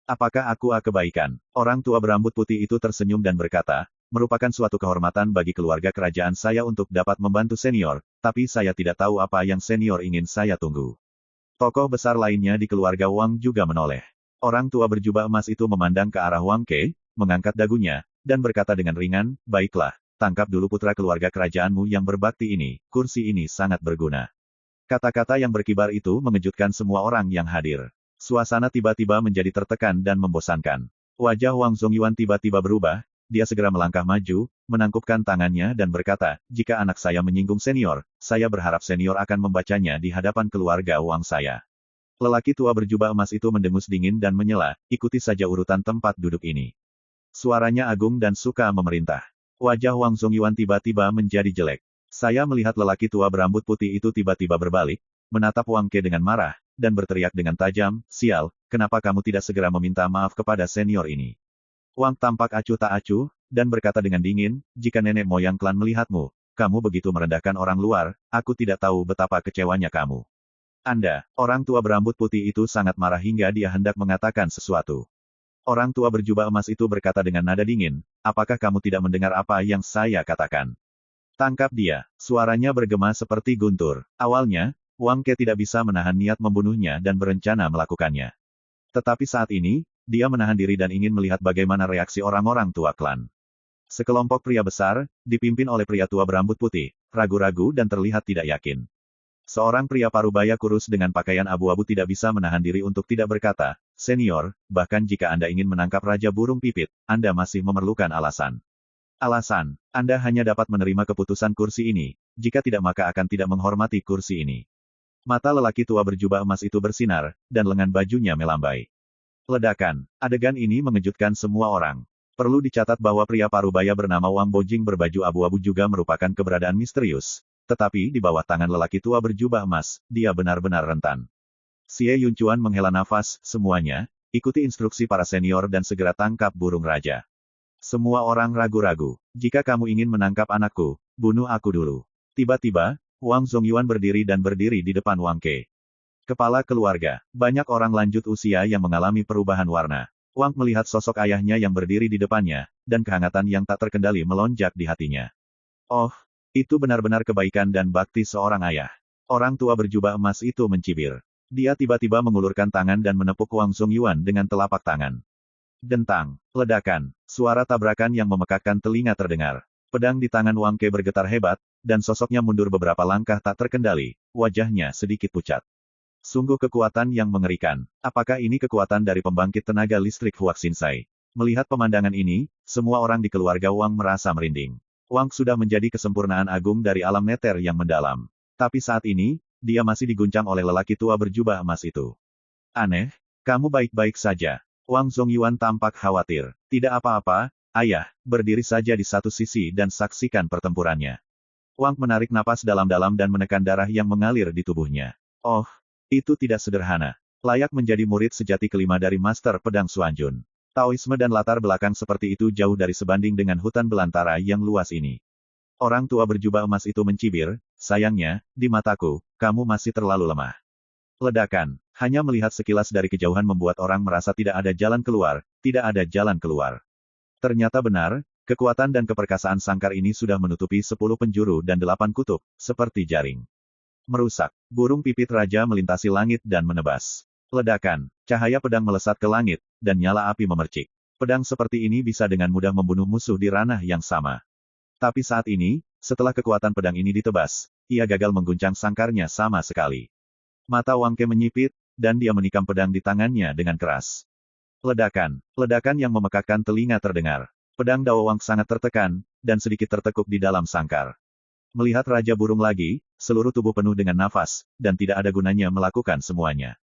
Apakah aku kebaikan? Orang tua berambut putih itu tersenyum dan berkata, merupakan suatu kehormatan bagi keluarga kerajaan saya untuk dapat membantu senior, tapi saya tidak tahu apa yang senior ingin saya tunggu. Tokoh besar lainnya di keluarga Wang juga menoleh. Orang tua berjubah emas itu memandang ke arah Wang Ke, mengangkat dagunya, dan berkata dengan ringan, baiklah. Tangkap dulu putra keluarga kerajaanmu yang berbakti ini, kursi ini sangat berguna. Kata-kata yang berkibar itu mengejutkan semua orang yang hadir. Suasana tiba-tiba menjadi tertekan dan membosankan. Wajah Wang Zongyuan tiba-tiba berubah, dia segera melangkah maju, menangkupkan tangannya dan berkata, jika anak saya menyinggung senior, saya berharap senior akan membacanya di hadapan keluarga Wang saya. Lelaki tua berjubah emas itu mendengus dingin dan menyela, ikuti saja urutan tempat duduk ini. Suaranya agung dan suka memerintah. Wajah Wang Zongyuan tiba-tiba menjadi jelek. Saya melihat lelaki tua berambut putih itu tiba-tiba berbalik, menatap Wang Ke dengan marah, dan berteriak dengan tajam, sial, kenapa kamu tidak segera meminta maaf kepada senior ini? Wang tampak acuh tak acuh, dan berkata dengan dingin, jika nenek moyang klan melihatmu, kamu begitu merendahkan orang luar, aku tidak tahu betapa kecewanya kamu. Anda, orang tua berambut putih itu sangat marah hingga dia hendak mengatakan sesuatu. Orang tua berjubah emas itu berkata dengan nada dingin, apakah kamu tidak mendengar apa yang saya katakan? Tangkap dia. Suaranya bergema seperti guntur. Awalnya, Wang Ke tidak bisa menahan niat membunuhnya dan berencana melakukannya. Tetapi saat ini, dia menahan diri dan ingin melihat bagaimana reaksi orang-orang tua klan. Sekelompok pria besar, dipimpin oleh pria tua berambut putih, ragu-ragu dan terlihat tidak yakin. Seorang pria parubaya kurus dengan pakaian abu-abu tidak bisa menahan diri untuk tidak berkata, senior, bahkan jika Anda ingin menangkap Raja Burung Pipit, Anda masih memerlukan alasan. Alasan, Anda hanya dapat menerima keputusan kursi ini, jika tidak maka akan tidak menghormati kursi ini. Mata lelaki tua berjubah emas itu bersinar, dan lengan bajunya melambai. Ledakan, adegan ini mengejutkan semua orang. Perlu dicatat bahwa pria parubaya bernama Wang Bojing berbaju abu-abu juga merupakan keberadaan misterius. Tetapi di bawah tangan lelaki tua berjubah emas, dia benar-benar rentan. Xie Yunchuan menghela nafas, semuanya, ikuti instruksi para senior dan segera tangkap burung raja. Semua orang ragu-ragu. Jika kamu ingin menangkap anakku, bunuh aku dulu. Tiba-tiba, Wang Zongyuan berdiri di depan Wang Ke. Kepala keluarga. Banyak orang lanjut usia yang mengalami perubahan warna. Wang melihat sosok ayahnya yang berdiri di depannya, dan kehangatan yang tak terkendali melonjak di hatinya. Oh, itu benar-benar kebaikan dan bakti seorang ayah. Orang tua berjubah emas itu mencibir. Dia tiba-tiba mengulurkan tangan dan menepuk Wang Zongyuan dengan telapak tangan. Dentang, ledakan, suara tabrakan yang memekakkan telinga terdengar. Pedang di tangan Wang Ke bergetar hebat, dan sosoknya mundur beberapa langkah tak terkendali, wajahnya sedikit pucat. Sungguh kekuatan yang mengerikan. Apakah ini kekuatan dari pembangkit tenaga listrik Huaxinzai? Melihat pemandangan ini, semua orang di keluarga Wang merasa merinding. Wang sudah menjadi kesempurnaan agung dari alam neter yang mendalam. Tapi saat ini, dia masih diguncang oleh lelaki tua berjubah emas itu. Aneh, kamu baik-baik saja. Wang Zongyuan tampak khawatir. Tidak apa-apa, ayah, berdiri saja di satu sisi dan saksikan pertempurannya. Wang menarik napas dalam-dalam dan menekan darah yang mengalir di tubuhnya. Oh, itu tidak sederhana. Layak menjadi murid sejati kelima dari Master Pedang Xuanjun. Taoisme dan latar belakang seperti itu jauh dari sebanding dengan hutan belantara yang luas ini. Orang tua berjubah emas itu mencibir, sayangnya, di mataku, kamu masih terlalu lemah. Ledakan, hanya melihat sekilas dari kejauhan membuat orang merasa tidak ada jalan keluar, tidak ada jalan keluar. Ternyata benar, kekuatan dan keperkasaan sangkar ini sudah menutupi 10 penjuru dan 8 kutub, seperti jaring. Merusak, burung pipit raja melintasi langit dan menebas. Ledakan, cahaya pedang melesat ke langit, dan nyala api memercik. Pedang seperti ini bisa dengan mudah membunuh musuh di ranah yang sama. Tapi saat ini, setelah kekuatan pedang ini ditebas, ia gagal mengguncang sangkarnya sama sekali. Mata Wang Ke menyipit, dan dia menikam pedang di tangannya dengan keras. Ledakan, ledakan yang memekakkan telinga terdengar. Pedang Dao Wang sangat tertekan, dan sedikit tertekuk di dalam sangkar. Melihat Raja Burung lagi, seluruh tubuh penuh dengan nafas, dan tidak ada gunanya melakukan semuanya.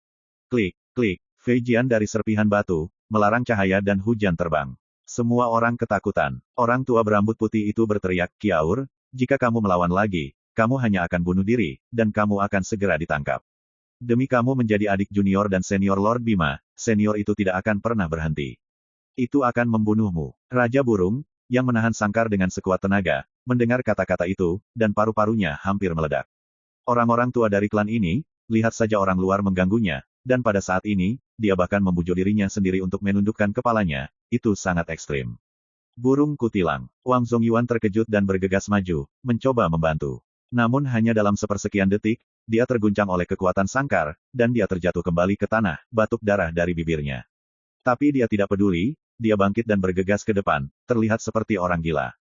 Klik, klik, Fei Jian dari serpihan batu, melarang cahaya dan hujan terbang. Semua orang ketakutan. Orang tua berambut putih itu berteriak, Kiaur, jika kamu melawan lagi, kamu hanya akan bunuh diri, dan kamu akan segera ditangkap. Demi kamu menjadi adik junior dan senior Lord Bima, senior itu tidak akan pernah berhenti. Itu akan membunuhmu. Raja Burung, yang menahan sangkar dengan sekuat tenaga, mendengar kata-kata itu, dan paru-parunya hampir meledak. Orang-orang tua dari klan ini, lihat saja orang luar mengganggunya, dan pada saat ini, dia bahkan membujuk dirinya sendiri untuk menundukkan kepalanya, itu sangat ekstrim. Burung kutilang. Wang Zongyuan terkejut dan bergegas maju, mencoba membantu. Namun hanya dalam sepersekian detik, dia terguncang oleh kekuatan sangkar, dan dia terjatuh kembali ke tanah, batuk darah dari bibirnya. Tapi dia tidak peduli, dia bangkit dan bergegas ke depan, terlihat seperti orang gila.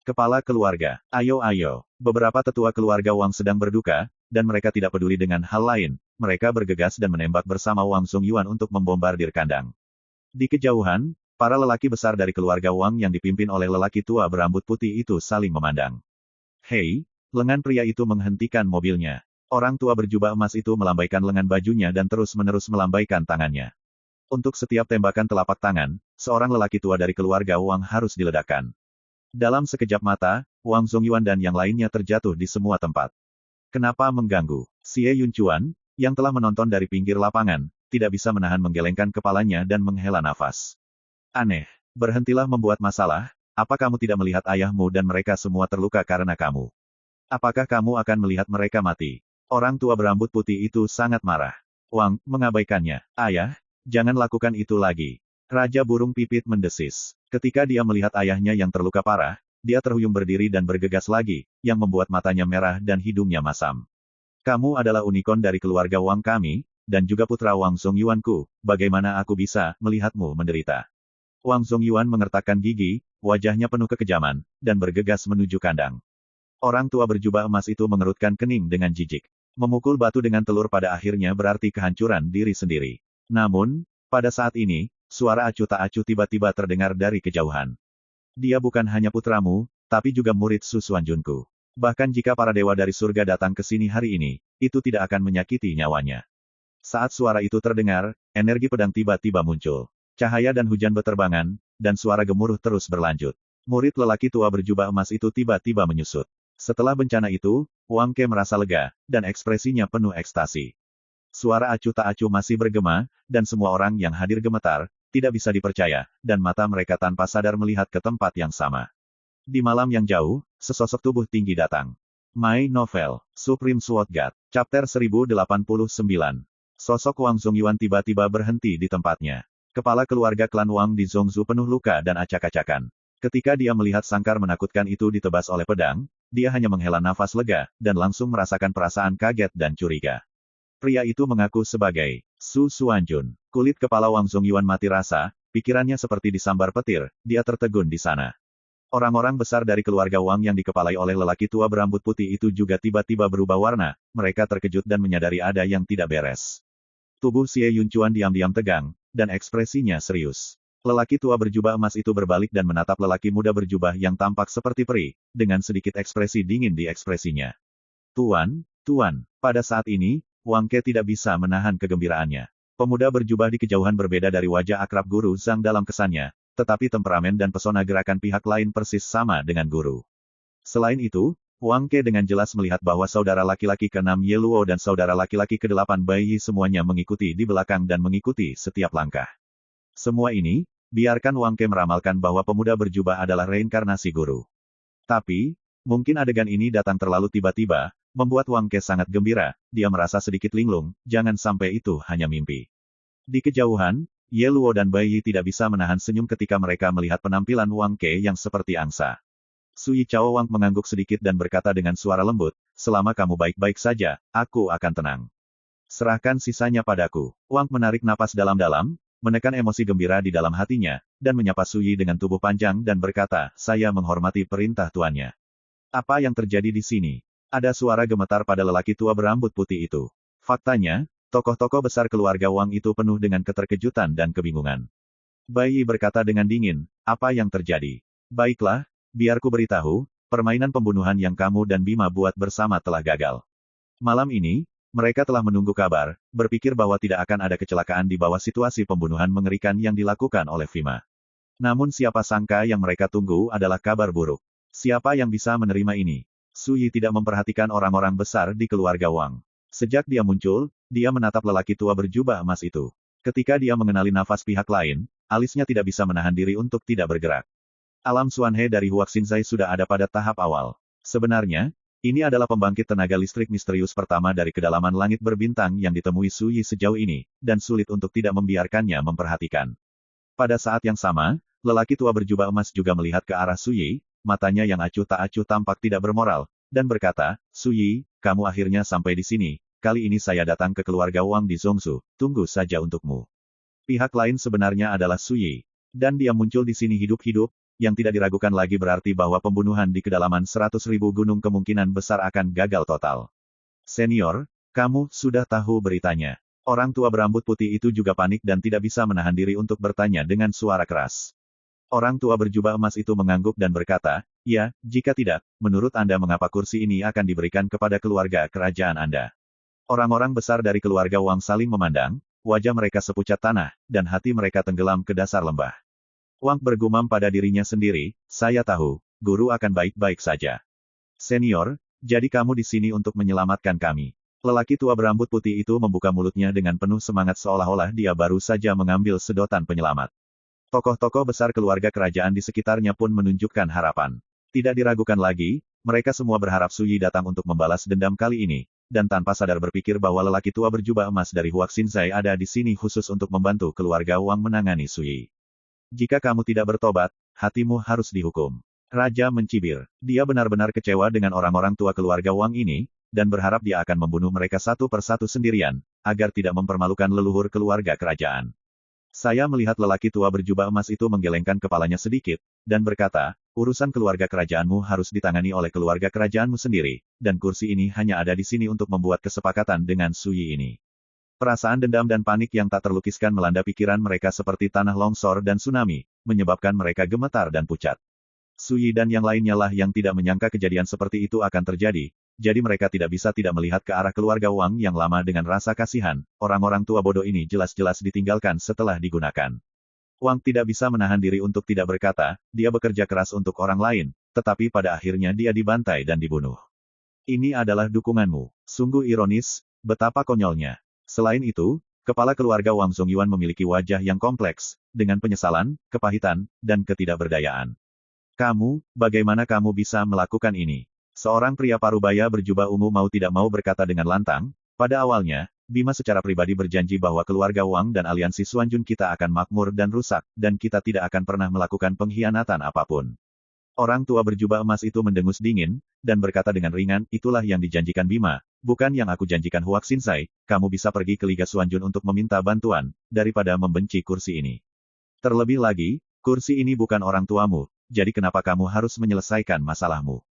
Kepala keluarga, ayo. Beberapa tetua keluarga Wang sedang berduka, dan mereka tidak peduli dengan hal lain, mereka bergegas dan menembak bersama Wang Zongyuan untuk membombardir kandang. Di kejauhan, para lelaki besar dari keluarga Wang yang dipimpin oleh lelaki tua berambut putih itu saling memandang. Hei, lengan pria itu menghentikan mobilnya. Orang tua berjubah emas itu melambaikan lengan bajunya dan terus-menerus melambaikan tangannya. Untuk setiap tembakan telapak tangan, seorang lelaki tua dari keluarga Wang harus diledakkan. Dalam sekejap mata, Wang Zongyuan dan yang lainnya terjatuh di semua tempat. Kenapa mengganggu? Xie Yunchuan, yang telah menonton dari pinggir lapangan, tidak bisa menahan menggelengkan kepalanya dan menghela nafas. Aneh. Berhentilah membuat masalah, apa kamu tidak melihat ayahmu dan mereka semua terluka karena kamu? Apakah kamu akan melihat mereka mati? Orang tua berambut putih itu sangat marah. Wang mengabaikannya. Ayah, jangan lakukan itu lagi. Raja Burung Pipit mendesis. Ketika dia melihat ayahnya yang terluka parah, dia terhuyung berdiri dan bergegas lagi, yang membuat matanya merah dan hidungnya masam. Kamu adalah unicorn dari keluarga Wang kami, dan juga putra Wang Zongyuanku, bagaimana aku bisa melihatmu menderita? Wang Zongyuan mengertakkan gigi, wajahnya penuh kekejaman, dan bergegas menuju kandang. Orang tua berjubah emas itu mengerutkan kening dengan jijik. Memukul batu dengan telur pada akhirnya berarti kehancuran diri sendiri. Namun, pada saat ini, suara acuh tak acuh tiba-tiba terdengar dari kejauhan. Dia bukan hanya putramu, tapi juga murid Su Xuanjunku. Bahkan jika para dewa dari surga datang ke sini hari ini, itu tidak akan menyakiti nyawanya. Saat suara itu terdengar, energi pedang tiba-tiba muncul. Cahaya dan hujan beterbangan, dan suara gemuruh terus berlanjut. Murid lelaki tua berjubah emas itu tiba-tiba menyusut. Setelah bencana itu, Wang Ke merasa lega, dan ekspresinya penuh ekstasi. Suara acuh tak acuh masih bergema, dan semua orang yang hadir gemetar, tidak bisa dipercaya, dan mata mereka tanpa sadar melihat ke tempat yang sama. Di malam yang jauh, sesosok tubuh tinggi datang. My Novel, Supreme Sword God, Chapter 1089. Sosok Wang Zongyuan tiba-tiba berhenti di tempatnya. Kepala keluarga klan Wang di Zhongzhou penuh luka dan acak-acakan. Ketika dia melihat sangkar menakutkan itu ditebas oleh pedang, dia hanya menghela nafas lega, dan langsung merasakan perasaan kaget dan curiga. Pria itu mengaku sebagai Su Xuanjun. Kulit kepala Wang Zongyuan mati rasa, pikirannya seperti disambar petir, dia tertegun di sana. Orang-orang besar dari keluarga Wang yang dikepalai oleh lelaki tua berambut putih itu juga tiba-tiba berubah warna, mereka terkejut dan menyadari ada yang tidak beres. Tubuh Xie Yunchuan diam-diam tegang, dan ekspresinya serius. Lelaki tua berjubah emas itu berbalik dan menatap lelaki muda berjubah yang tampak seperti peri, dengan sedikit ekspresi dingin di ekspresinya. Tuan, pada saat ini, Wang Ke tidak bisa menahan kegembiraannya. Pemuda berjubah di kejauhan berbeda dari wajah akrab Guru Zhang dalam kesannya, tetapi temperamen dan pesona gerakan pihak lain persis sama dengan guru. Selain itu, Wang Ke dengan jelas melihat bahwa saudara laki-laki ke-6 Ye Luo dan saudara laki-laki ke-8 Bai Yi semuanya mengikuti di belakang dan mengikuti setiap langkah. Semua ini, biarkan Wang Ke meramalkan bahwa pemuda berjubah adalah reinkarnasi guru. Tapi, mungkin adegan ini datang terlalu tiba-tiba, membuat Wang Ke sangat gembira, dia merasa sedikit linglung, jangan sampai itu hanya mimpi. Di kejauhan, Ye Luo dan Bai Yi tidak bisa menahan senyum ketika mereka melihat penampilan Wang Ke yang seperti angsa. Sui Chao Wang mengangguk sedikit dan berkata dengan suara lembut, selama kamu baik-baik saja, aku akan tenang. Serahkan sisanya padaku. Wang menarik napas dalam-dalam, menekan emosi gembira di dalam hatinya, dan menyapa Su Yi dengan tubuh panjang dan berkata, saya menghormati perintah tuannya. Apa yang terjadi di sini? Ada suara gemetar pada lelaki tua berambut putih itu. Faktanya, tokoh-tokoh besar keluarga Wang itu penuh dengan keterkejutan dan kebingungan. Bai Yi berkata dengan dingin, apa yang terjadi? Baiklah, biar ku beritahu, permainan pembunuhan yang kamu dan Bima buat bersama telah gagal. Malam ini, mereka telah menunggu kabar, berpikir bahwa tidak akan ada kecelakaan di bawah situasi pembunuhan mengerikan yang dilakukan oleh Bima. Namun siapa sangka yang mereka tunggu adalah kabar buruk. Siapa yang bisa menerima ini? Su Yi tidak memperhatikan orang-orang besar di keluarga Wang. Sejak dia muncul, dia menatap lelaki tua berjubah emas itu. Ketika dia mengenali nafas pihak lain, alisnya tidak bisa menahan diri untuk tidak bergerak. Alam Xuanhe dari Huaxinzai sudah ada pada tahap awal. Sebenarnya, ini adalah pembangkit tenaga listrik misterius pertama dari kedalaman langit berbintang yang ditemui Su Yi sejauh ini, dan sulit untuk tidak membiarkannya memperhatikan. Pada saat yang sama, lelaki tua berjubah emas juga melihat ke arah Su Yi, matanya yang acuh tak acuh tampak tidak bermoral, dan berkata, Su Yi, kamu akhirnya sampai di sini, kali ini saya datang ke keluarga Wang di Zhongsu, tunggu saja untukmu. Pihak lain sebenarnya adalah Su Yi. Dan dia muncul di sini hidup-hidup, yang tidak diragukan lagi berarti bahwa pembunuhan di kedalaman 100.000 gunung kemungkinan besar akan gagal total. Senior, kamu sudah tahu beritanya. Orang tua berambut putih itu juga panik dan tidak bisa menahan diri untuk bertanya dengan suara keras. Orang tua berjubah emas itu mengangguk dan berkata, ya, jika tidak, menurut Anda mengapa kursi ini akan diberikan kepada keluarga kerajaan Anda? Orang-orang besar dari keluarga Wang saling memandang, wajah mereka sepucat tanah, dan hati mereka tenggelam ke dasar lembah. Wang bergumam pada dirinya sendiri, saya tahu, guru akan baik-baik saja. Senior, jadi kamu di sini untuk menyelamatkan kami. Lelaki tua berambut putih itu membuka mulutnya dengan penuh semangat seolah-olah dia baru saja mengambil sedotan penyelamat. Tokoh-tokoh besar keluarga kerajaan di sekitarnya pun menunjukkan harapan. Tidak diragukan lagi, mereka semua berharap Su Yi datang untuk membalas dendam kali ini, dan tanpa sadar berpikir bahwa lelaki tua berjubah emas dari Huaxinzai ada di sini khusus untuk membantu keluarga Wang menangani Su Yi. Jika kamu tidak bertobat, hatimu harus dihukum. Raja mencibir. Dia benar-benar kecewa dengan orang-orang tua keluarga Wang ini, dan berharap dia akan membunuh mereka satu persatu sendirian, agar tidak mempermalukan leluhur keluarga kerajaan. Saya melihat lelaki tua berjubah emas itu menggelengkan kepalanya sedikit, dan berkata, urusan keluarga kerajaanmu harus ditangani oleh keluarga kerajaanmu sendiri, dan kursi ini hanya ada di sini untuk membuat kesepakatan dengan Su Yi ini. Perasaan dendam dan panik yang tak terlukiskan melanda pikiran mereka seperti tanah longsor dan tsunami, menyebabkan mereka gemetar dan pucat. Su Yi dan yang lainnya lah yang tidak menyangka kejadian seperti itu akan terjadi, jadi mereka tidak bisa tidak melihat ke arah keluarga Wang yang lama dengan rasa kasihan, orang-orang tua bodoh ini jelas-jelas ditinggalkan setelah digunakan. Wang tidak bisa menahan diri untuk tidak berkata, dia bekerja keras untuk orang lain, tetapi pada akhirnya dia dibantai dan dibunuh. Ini adalah dukunganmu. Sungguh ironis, betapa konyolnya. Selain itu, kepala keluarga Wang Zongyuan memiliki wajah yang kompleks, dengan penyesalan, kepahitan, dan ketidakberdayaan. Kamu, bagaimana kamu bisa melakukan ini? Seorang pria parubaya berjubah ungu mau tidak mau berkata dengan lantang, pada awalnya, Bima secara pribadi berjanji bahwa keluarga Wang dan aliansi Xuanjun kita akan makmur dan rusak, dan kita tidak akan pernah melakukan pengkhianatan apapun. Orang tua berjubah emas itu mendengus dingin, dan berkata dengan ringan, itulah yang dijanjikan Bima, bukan yang aku janjikan Huaxinzai, kamu bisa pergi ke Liga Xuanjun untuk meminta bantuan, daripada membenci kursi ini. Terlebih lagi, kursi ini bukan orang tuamu, jadi kenapa kamu harus menyelesaikan masalahmu?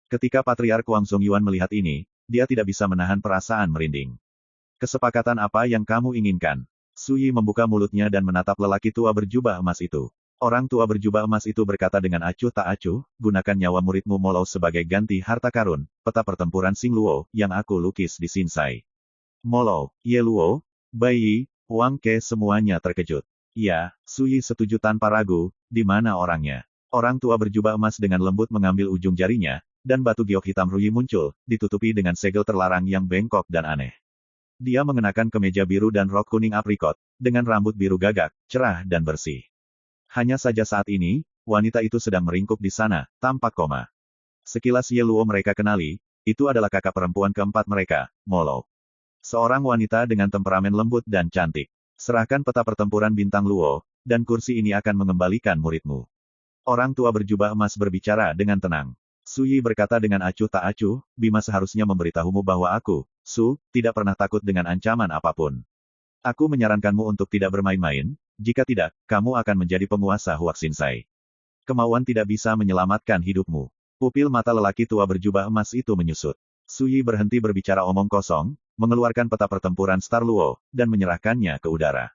Ketika Patriark Wang Zongyuan melihat ini, dia tidak bisa menahan perasaan merinding. Kesepakatan apa yang kamu inginkan? Su Yi membuka mulutnya dan menatap lelaki tua berjubah emas itu. Orang tua berjubah emas itu berkata dengan acuh tak acuh, gunakan nyawa muridmu Molou sebagai ganti harta karun, peta pertempuran Xing Luo, yang aku lukis di Sinsai. Molou, Ye Luo, Bai Yi, Wang Ke semuanya terkejut. Ya, Su Yi setuju tanpa ragu, di mana orangnya? Orang tua berjubah emas dengan lembut mengambil ujung jarinya, dan batu giok hitam Ruyi muncul, ditutupi dengan segel terlarang yang bengkok dan aneh. Dia mengenakan kemeja biru dan rok kuning aprikot, dengan rambut biru gagak, cerah dan bersih. Hanya saja saat ini, wanita itu sedang meringkuk di sana, tampak koma. Sekilas Ye Luo mereka kenali, itu adalah kakak perempuan keempat mereka, Molou. Seorang wanita dengan temperamen lembut dan cantik. Serahkan peta pertempuran bintang Luo, dan kursi ini akan mengembalikan muridmu. Orang tua berjubah emas berbicara dengan tenang. Su Yi berkata dengan acuh tak acuh, Bima seharusnya memberitahumu bahwa aku, Su, tidak pernah takut dengan ancaman apapun. Aku menyarankanmu untuk tidak bermain-main, jika tidak, kamu akan menjadi penguasa Huaxinsai. Kemauan tidak bisa menyelamatkan hidupmu. Pupil mata lelaki tua berjubah emas itu menyusut. Su Yi berhenti berbicara omong kosong, mengeluarkan peta pertempuran Star Luo, dan menyerahkannya ke udara.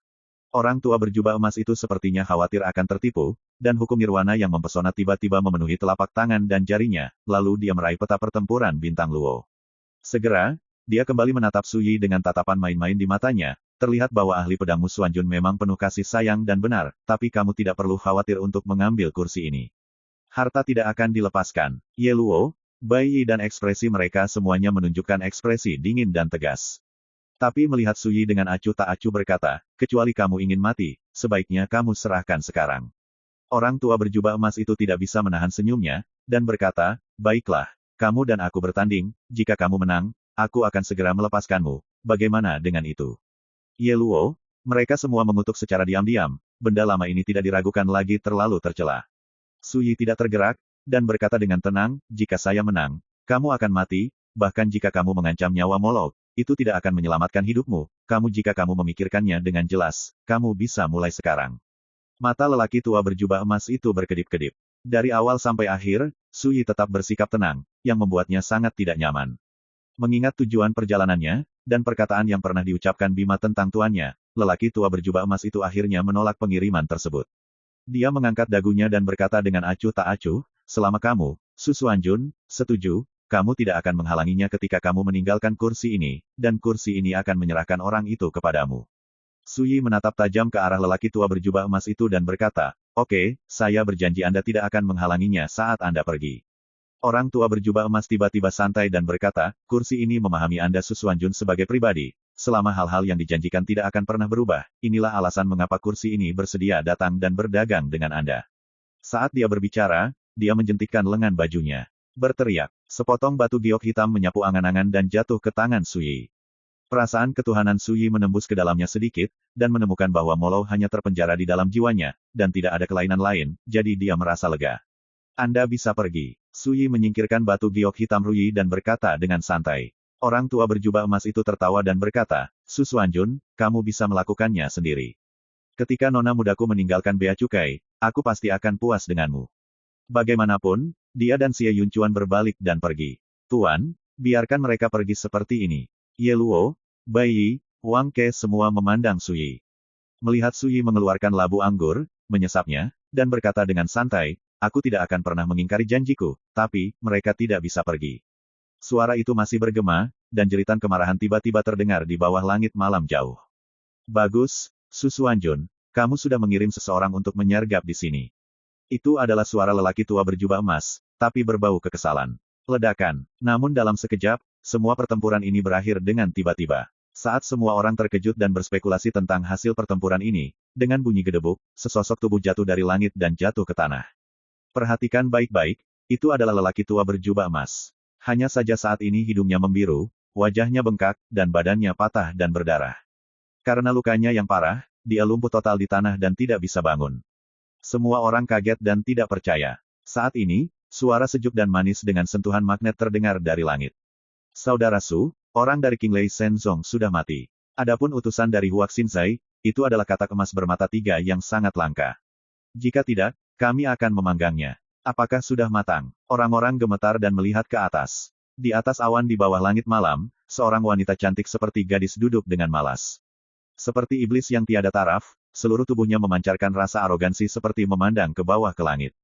Orang tua berjubah emas itu sepertinya khawatir akan tertipu, dan hukum nirwana yang mempesona tiba-tiba memenuhi telapak tangan dan jarinya, lalu dia meraih peta pertempuran bintang Luo. Segera, dia kembali menatap Su Yi dengan tatapan main-main di matanya, terlihat bahwa ahli pedang Musuanjun memang penuh kasih sayang dan benar, tapi kamu tidak perlu khawatir untuk mengambil kursi ini. Harta tidak akan dilepaskan. Ye Luo, Bai Yi dan ekspresi mereka semuanya menunjukkan ekspresi dingin dan tegas. Tapi melihat Su Yi dengan acuh tak acuh berkata, kecuali kamu ingin mati, sebaiknya kamu serahkan sekarang. Orang tua berjubah emas itu tidak bisa menahan senyumnya, dan berkata, baiklah, kamu dan aku bertanding, jika kamu menang, aku akan segera melepaskanmu, bagaimana dengan itu? Ye Luo, mereka semua mengutuk secara diam-diam, benda lama ini tidak diragukan lagi terlalu tercela. Su Yi tidak tergerak, dan berkata dengan tenang, jika saya menang, kamu akan mati, bahkan jika kamu mengancam nyawa Molok, itu tidak akan menyelamatkan hidupmu, jika kamu memikirkannya dengan jelas, kamu bisa mulai sekarang. Mata lelaki tua berjubah emas itu berkedip-kedip. Dari awal sampai akhir, Su Yi tetap bersikap tenang, yang membuatnya sangat tidak nyaman. Mengingat tujuan perjalanannya, dan perkataan yang pernah diucapkan Bima tentang tuannya, lelaki tua berjubah emas itu akhirnya menolak pengiriman tersebut. Dia mengangkat dagunya dan berkata dengan acuh tak acuh, selama kamu, Su Suanjun, setuju, kamu tidak akan menghalanginya ketika kamu meninggalkan kursi ini, dan kursi ini akan menyerahkan orang itu kepadamu. Su Yi menatap tajam ke arah lelaki tua berjubah emas itu dan berkata, oke, saya berjanji Anda tidak akan menghalanginya saat Anda pergi. Orang tua berjubah emas tiba-tiba santai dan berkata, kursi ini memahami Anda Su Suanjun sebagai pribadi, selama hal-hal yang dijanjikan tidak akan pernah berubah, inilah alasan mengapa kursi ini bersedia datang dan berdagang dengan Anda. Saat dia berbicara, dia menjentikkan lengan bajunya. Berteriak, sepotong batu giok hitam menyapu angan-angan dan jatuh ke tangan Su Yi. Perasaan ketuhanan Su Yi menembus ke dalamnya sedikit, dan menemukan bahwa Molo hanya terpenjara di dalam jiwanya, dan tidak ada kelainan lain, jadi dia merasa lega. Anda bisa pergi. Su Yi menyingkirkan batu giok hitam Ruyi dan berkata dengan santai. Orang tua berjubah emas itu tertawa dan berkata, Su Suanjun, kamu bisa melakukannya sendiri. Ketika nona mudaku meninggalkan bea cukai, aku pasti akan puas denganmu. Bagaimanapun, dia dan Xie Yunchuan berbalik dan pergi. Tuan, biarkan mereka pergi seperti ini. Ye Luo, Bai Yi, Wang Ke semua memandang Su Yi. Melihat Su Yi mengeluarkan labu anggur, menyesapnya, dan berkata dengan santai, aku tidak akan pernah mengingkari janjiku, tapi, mereka tidak bisa pergi. Suara itu masih bergema, dan jeritan kemarahan tiba-tiba terdengar di bawah langit malam jauh. Bagus, Su Suanjun, kamu sudah mengirim seseorang untuk menyergap di sini. Itu adalah suara lelaki tua berjubah emas, tapi berbau kekesalan. Ledakan. Namun dalam sekejap, semua pertempuran ini berakhir dengan tiba-tiba. Saat semua orang terkejut dan berspekulasi tentang hasil pertempuran ini, dengan bunyi gedebuk, sesosok tubuh jatuh dari langit dan jatuh ke tanah. Perhatikan baik-baik, itu adalah lelaki tua berjubah emas. Hanya saja saat ini hidungnya membiru, wajahnya bengkak, dan badannya patah dan berdarah. Karena lukanya yang parah, dia lumpuh total di tanah dan tidak bisa bangun. Semua orang kaget dan tidak percaya. Saat ini, suara sejuk dan manis dengan sentuhan magnet terdengar dari langit. Saudara Su, orang dari Qinglei Shenzong sudah mati. Adapun utusan dari Huaxinsai, itu adalah katak emas bermata tiga yang sangat langka. Jika tidak, kami akan memanggangnya. Apakah sudah matang? Orang-orang gemetar dan melihat ke atas. Di atas awan di bawah langit malam, seorang wanita cantik seperti gadis duduk dengan malas. Seperti iblis yang tiada taraf, seluruh tubuhnya memancarkan rasa arogansi seperti memandang ke bawah ke langit.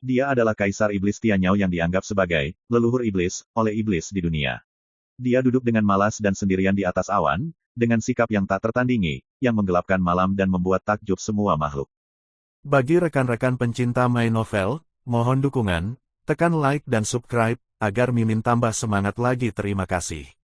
Dia adalah Kaisar Iblis Tianyao yang dianggap sebagai leluhur iblis oleh iblis di dunia. Dia duduk dengan malas dan sendirian di atas awan, dengan sikap yang tak tertandingi, yang menggelapkan malam dan membuat takjub semua makhluk. Bagi rekan-rekan pencinta main novel, mohon dukungan, tekan like dan subscribe, agar Mimin tambah semangat lagi. Terima kasih.